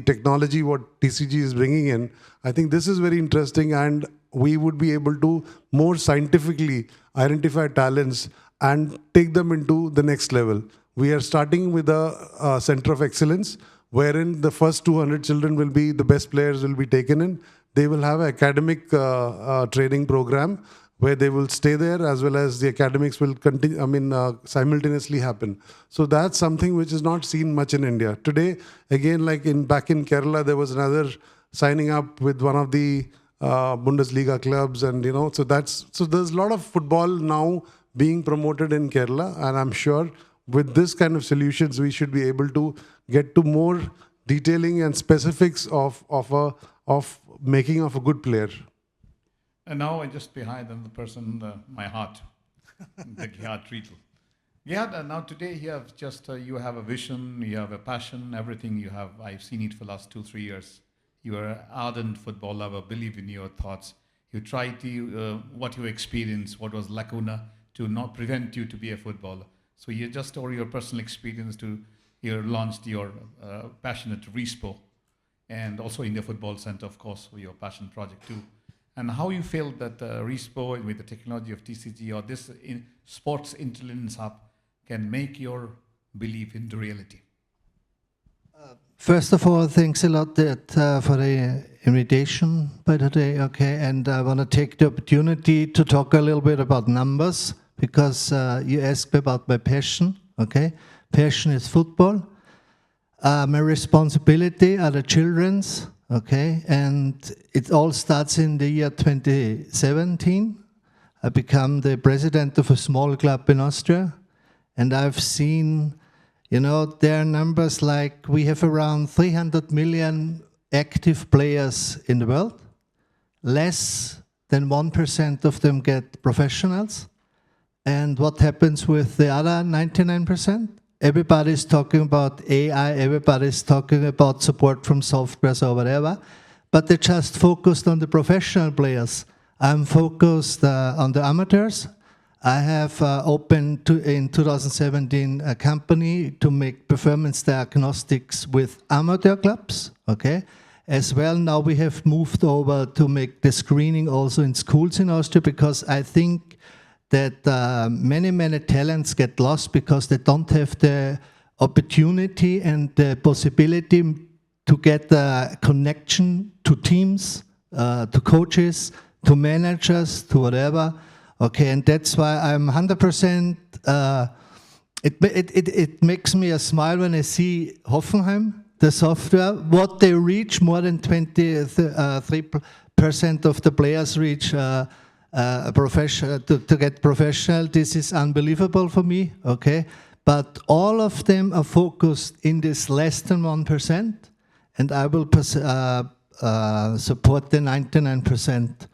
technology what TCG is bringing in. I think this is very interesting, and we would be able to more scientifically identify talents and take them into the next level. We are starting with a center of excellence, wherein the first 200 children will be the best players will be taken in. They will have an academic training program where they will stay there, as well as the academics will continue, simultaneously happen. So that's something which is not seen much in India. Today, again, like back in Kerala, there was another signing up with one of the Bundesliga clubs, and so there's a lot of football now being promoted in Kerala, and I'm sure with this kind of solutions, we should be able to get to more detailing and specifics of making of a good player. And now I just behind the person, my heart, the Gerhard Riedl. Gerhard, now today you have you have a vision, you have a passion, everything you have. I've seen it for the last 2-3 years. You are an ardent football lover, believe in your thoughts. You try to, what you experience, what was lacuna, to not prevent you to be a footballer. So you just, or your personal experience you launched your passionate RESPO, and also in the Football Center, of course, for your passion project too. And how you feel that RESPO with the technology of TCG or this sports intelligence hub can make your belief into reality? First of all, thanks a lot for the invitation by today, okay? And I want to take the opportunity to talk a little bit about numbers, because you asked about my passion, okay? Passion is football. My responsibility are the children's, okay? And it all starts in the year 2017. I become the president of a small club in Austria, and I've seen, there are numbers like we have around 300 million active players in the world. Less than 1% of them get professionals. And what happens with the other 99%? Everybody's talking about AI, everybody's talking about support from softwares or whatever, but they just focused on the professional players. I'm focused on the amateurs. I have opened in 2017 a company to make performance diagnostics with amateur clubs, okay? As well, now we have moved over to make the screening also in schools in Austria, because I think that many talents get lost because they don't have the opportunity and the possibility to get a connection to teams, to coaches, to managers, to whatever. Okay, and that's why I'm 100%. It makes me a smile when I see Hoffenheim, the software, what they reach, more than 23% of the players reach to get professional. This is unbelievable for me, okay? But all of them are focused in this less than 1%, and I will support the 99%.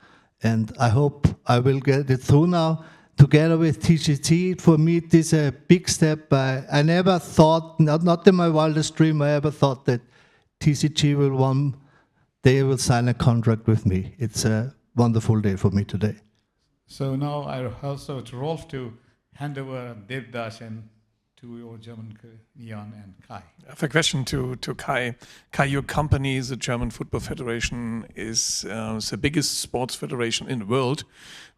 And I hope I will get it through now. Together with TCG, for me, it is a big step. I never thought, not in my wildest dream, I ever thought that TCG will one day will sign a contract with me. It's a wonderful day for me today. So now I also to Rolf to hand over Devdas and to your German Jan and Kai. I have a question to Kai. Kai, your company, the German Football Federation, is the biggest sports federation in the world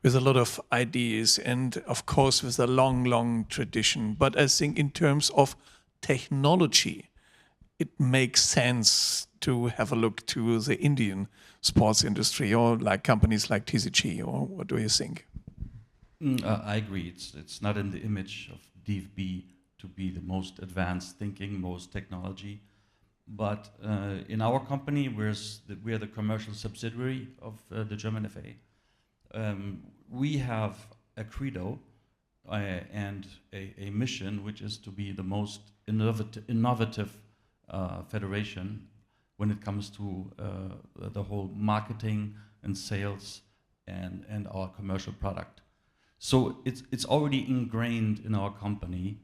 with a lot of ideas and, of course, with a long, long tradition. But I think in terms of technology, it makes sense to have a look to the Indian sports industry or like companies like TCG, or what do you think? I agree. It's not in the image of DFB to be the most advanced thinking, most technology. But in our company, we are the commercial subsidiary of the German FA. We have a credo and a mission, which is to be the most innovative federation when it comes to the whole marketing and sales and our commercial product. So it's already ingrained in our company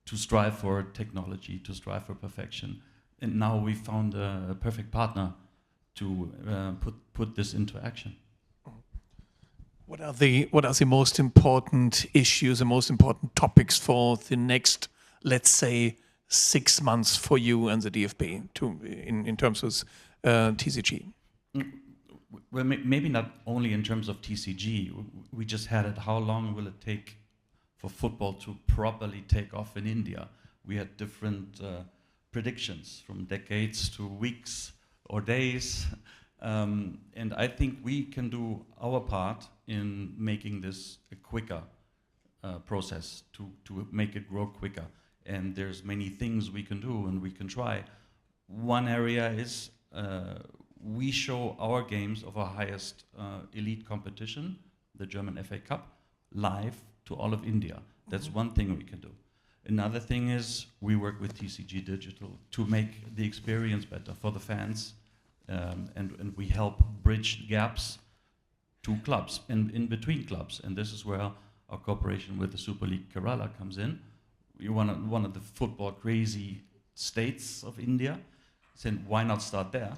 to strive for technology, to strive for perfection. And now we found a perfect partner to put this into action. What are the most important issues, the most important topics for the next, let's say, 6 months for you and the DFB in terms of TCG? Well, maybe not only in terms of TCG. We just had it. How long will it take for football to properly take off in India? We had different predictions from decades to weeks or days. And I think we can do our part in making this a quicker process to make it grow quicker. And there's many things we can do and we can try. One area is we show our games of our highest elite competition, the German FA Cup, live to all of India. That's one thing we can do. Another thing is we work with TCG Digital to make the experience better for the fans, and we help bridge gaps to clubs and in between clubs. And this is where our cooperation with the Super League Kerala comes in. We're one of the football crazy states of India. So why not start there?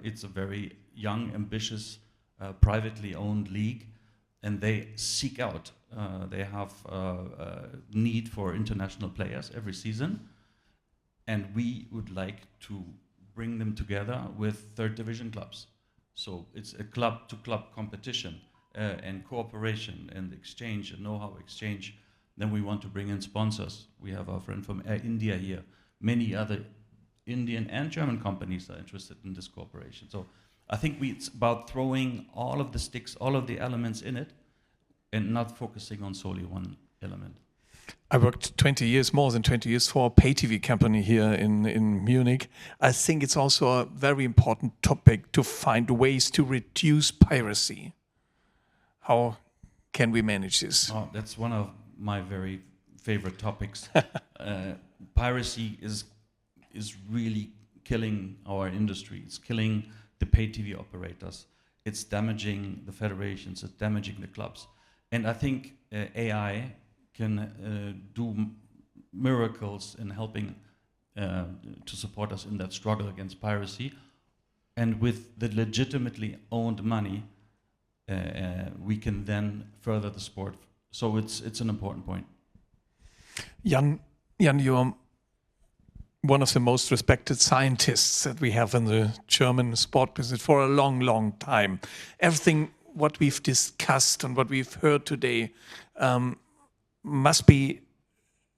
It's a very young, ambitious, privately owned league, and they seek out, they have a need for international players every season, and we would like to bring them together with third division clubs. So it's a club-to-club competition and cooperation and exchange and know-how exchange. Then we want to bring in sponsors. We have our friend from India here. Many other Indian and German companies are interested in this cooperation. So I think it's about throwing all of the sticks, all of the elements in it, and not focusing on solely one element. I worked 20 years, more than 20 years, for a pay TV company here in Munich. I think it's also a very important topic to find ways to reduce piracy. How can we manage this? Oh, that's one of my very favorite topics. Piracy is really killing our industry. It's killing the pay TV operators. It's damaging the federations. It's damaging the clubs. And I think AI can do miracles in helping to support us in that struggle against piracy. And with the legitimately owned money, we can then further the sport. So it's an important point. Jan, you're one of the most respected scientists that we have in the German sport business for a long, long time. Everything what we've discussed and what we've heard today must be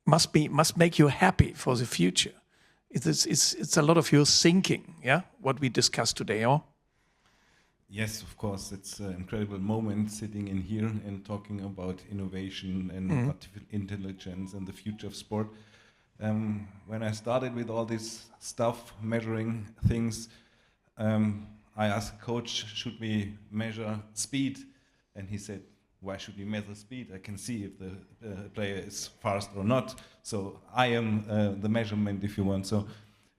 must make you happy for the future. It's a lot of your thinking, yeah, what we discussed today, or? Yes, of course. It's an incredible moment sitting in here and talking about innovation and artificial intelligence and the future of sport. When I started with all this stuff, measuring things, I asked the coach, should we measure speed? And he said, why should we measure speed? I can see if the player is fast or not. So I am the measurement, if you want. So,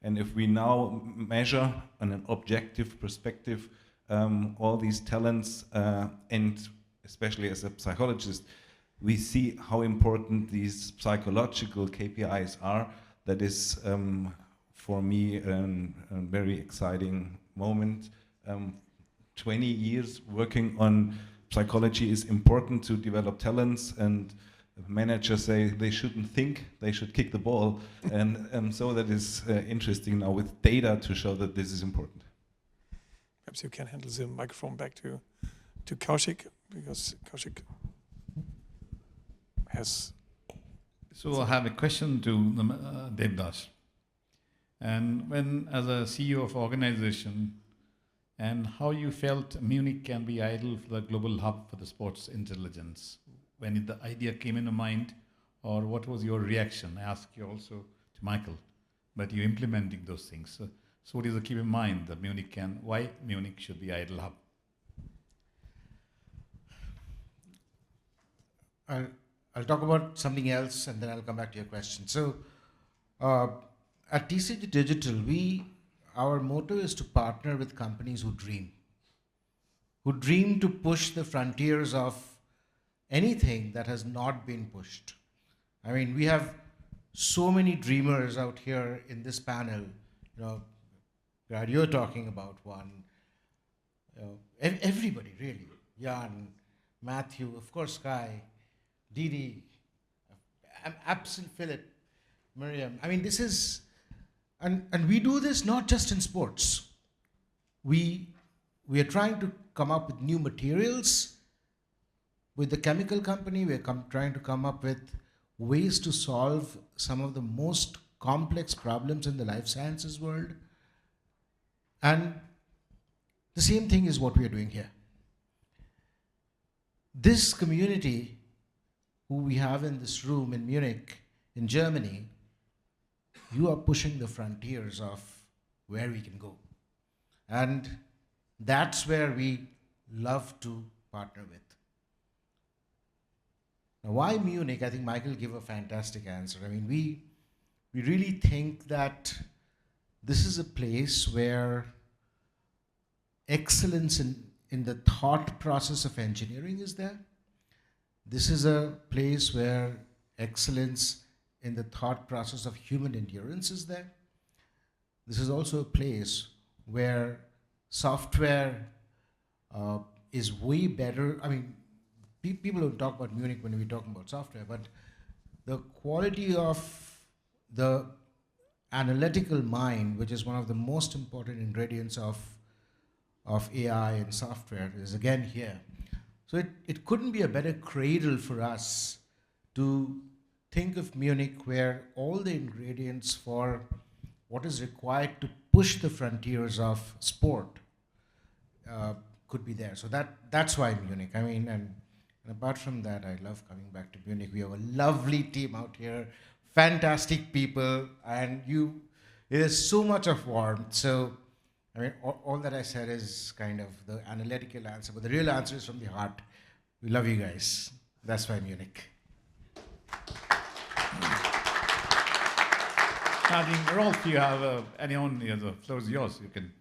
and if we now measure on an objective perspective all these talents, and especially as a psychologist, we see how important these psychological KPIs are. That is, for me, a very exciting moment. 20 years working on psychology is important to develop talents, and managers say they shouldn't think, they should kick the ball. And so that is interesting now with data to show that this is important. Perhaps you can handle the microphone back to Kaushik, because Kaushik has... So I have a question to Devdas. And when, as a CEO of organization, and how you felt Munich can be ideal for the global hub for the sports intelligence, when the idea came into mind, or what was your reaction? I asked you also to Michael, but you're implementing those things. So what is to keep in mind that Munich can, why Munich should be ideal hub? I'll talk about something else and then I'll come back to your question. So at TCG Digital, our motto is to partner with companies who dream to push the frontiers of anything that has not been pushed. I mean, we have so many dreamers out here in this panel. You know, Brad, you're talking about one. Everybody, really. Jan, Matthew, of course, Sky, Didi, Absent Philip, Miriam. I mean, this is, and we do this not just in sports. We are trying to come up with new materials. With the chemical company, we're trying to come up with ways to solve some of the most complex problems in the life sciences world. And the same thing is what we are doing here. This community who we have in this room in Munich, in Germany, you are pushing the frontiers of where we can go. And that's where we love to partner with. Now, why Munich? I think Michael gave a fantastic answer. I mean, we really think that this is a place where excellence in the thought process of engineering is there. This is a place where excellence in the thought process of human endurance is there. This is also a place where software is way better. I mean, people don't talk about Munich when we're talking about software, but the quality of the analytical mind, which is one of the most important ingredients of AI and software, is again here. So it couldn't be a better cradle for us to think of Munich, where all the ingredients for what is required to push the frontiers of sport could be there. So that's why Munich. I mean, and apart from that, I love coming back to Munich. We have a lovely team out here, fantastic people, and there's so much of warmth. So, I mean, all that I said is kind of the analytical answer, but the real answer is from the heart. We love you guys. That's why Munich. I think, Rolf, you have the floor is yours. You can,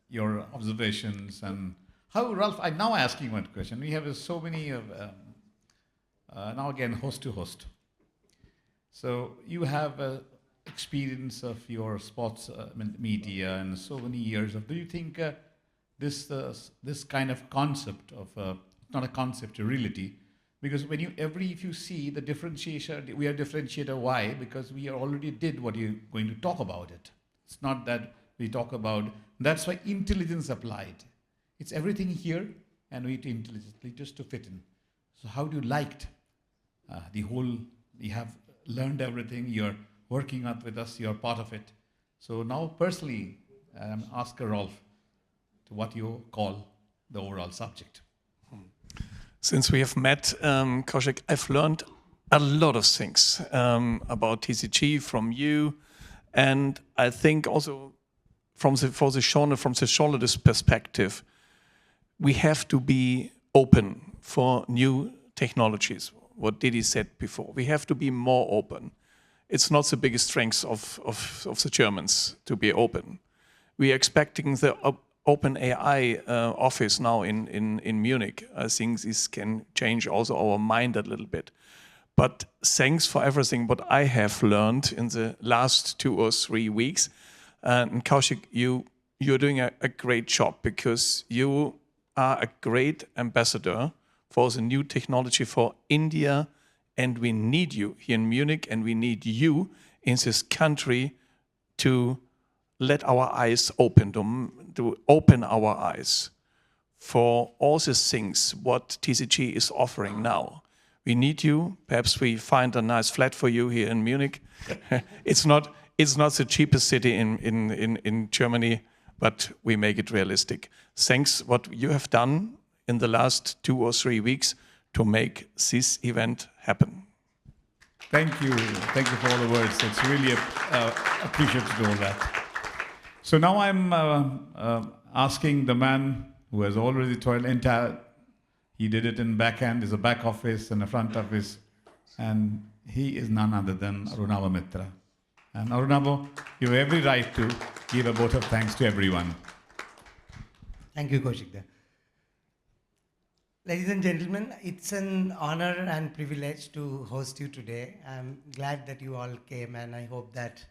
your observations and how, Rolf, I'm now asking one question. We have so many of, now again, host to host. So you have experience of your sports media and so many years of, do you think this kind of concept of, not a concept, a reality, because if you see the differentiation, we are differentiator. Why? Because we already did what you're going to talk about it. It's not that we talk about, that's why intelligence applied. It's everything here, and we need intelligently just to fit in. So how do you liked the whole, you have learned everything. You're working out with us. You're part of it. So now, personally, ask Rolf to what you call the overall subject. Since we have met, Kaushik, I've learned a lot of things about TCG from you, and I think also from the journalist perspective, we have to be open for new technologies. What Didi said before, we have to be more open. It's not the biggest strength of the Germans to be open. We are expecting the Open AI office now in Munich. I think this can change also our mind a little bit. But thanks for everything what I have learned in the last 2 or 3 weeks. And Kaushik, you're doing a great job, because you are a great ambassador for the new technology for India, and we need you here in Munich, and we need you in this country to let our eyes open, to open our eyes for all the things what TCG is offering now. We need you. Perhaps we find a nice flat for you here in Munich. It's not the cheapest city in Germany, but we make it realistic. Thanks what you have done in the last 2 or 3 weeks to make this event happen. Thank you. Thank you for all the words. It's really appreciated to do all that. So now I'm asking the man who has already toiled entire, he did it in backhand, there's a back office and a front office, and he is none other than Arunabha Mitra. And Arunabha, you have every right to give a vote of thanks to everyone. Thank you, Kaushik. Ladies and gentlemen, it's an honor and privilege to host you today. I'm glad that you all came, and I hope that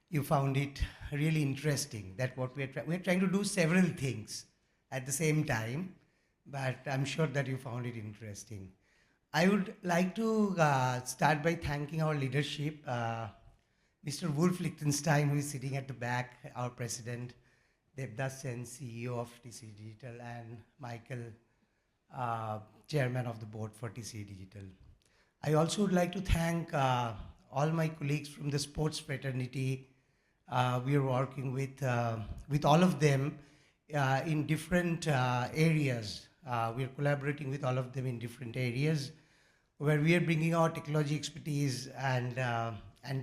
you found it really interesting. That what we're trying to do several things at the same time, but I'm sure that you found it interesting. I would like to start by thanking our leadership, Mr. Wolf Lichtenstein, who is sitting at the back, our president, Devdas Sen, CEO of TCG Digital, and Michael, chairman of the board for TCG Digital. I also would like to thank all my colleagues from the sports fraternity. We are working with all of them in different areas. We are collaborating with all of them in different areas, where we are bringing our technology expertise and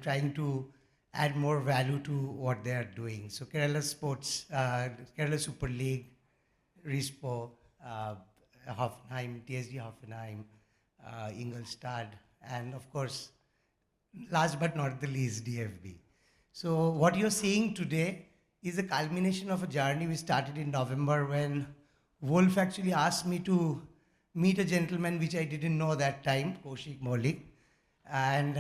trying to add more value to what they are doing. So Kerala Sports, Kerala Super League, RISPO, Hoffenheim, TSG Hoffenheim, Ingolstadt, and of course, last but not the least, DFB. So what you're seeing today is a culmination of a journey we started in November, when Wolf actually asked me to meet a gentleman which I didn't know that time, Kaushik Maulik. And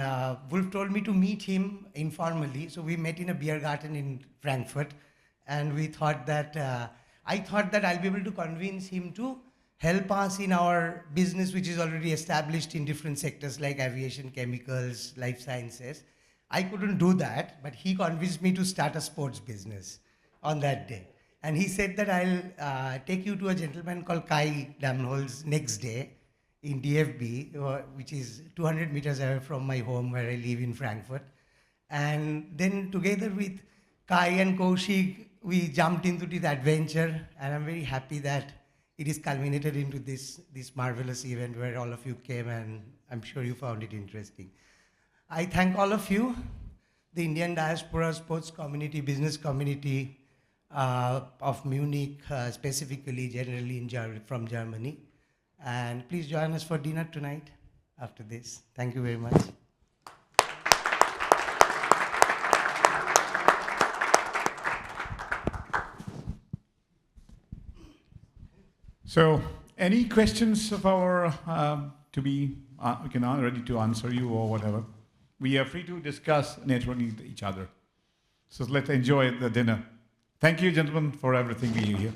Wolf told me to meet him informally. So we met in a beer garden in Frankfurt. And we thought that, I thought that I'll be able to convince him to help us in our business, which is already established in different sectors like aviation, chemicals, life sciences. I couldn't do that, but he convinced me to start a sports business on that day. And he said that I'll take you to a gentleman called Kai Damnholz next day in DFB, which is 200 meters away from my home where I live in Frankfurt. And then together with Kai and Kaushik, we jumped into this adventure, and I'm very happy that it is culminated into this marvelous event where all of you came, and I'm sure you found it interesting. I thank all of you, the Indian diaspora, sports community, business community of Munich, specifically, generally from Germany. And please join us for dinner tonight after this. Thank you very much. So, any questions of our we can ready to answer you or whatever. We are free to discuss networking with each other. So let's enjoy the dinner. Thank you, gentlemen, for everything being here.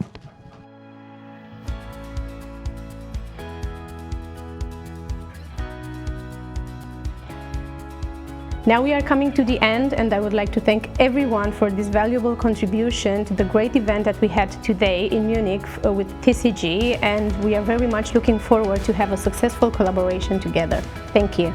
Now we are coming to the end, and I would like to thank everyone for this valuable contribution to the great event that we had today in Munich with TCG, and we are very much looking forward to have a successful collaboration together. Thank you.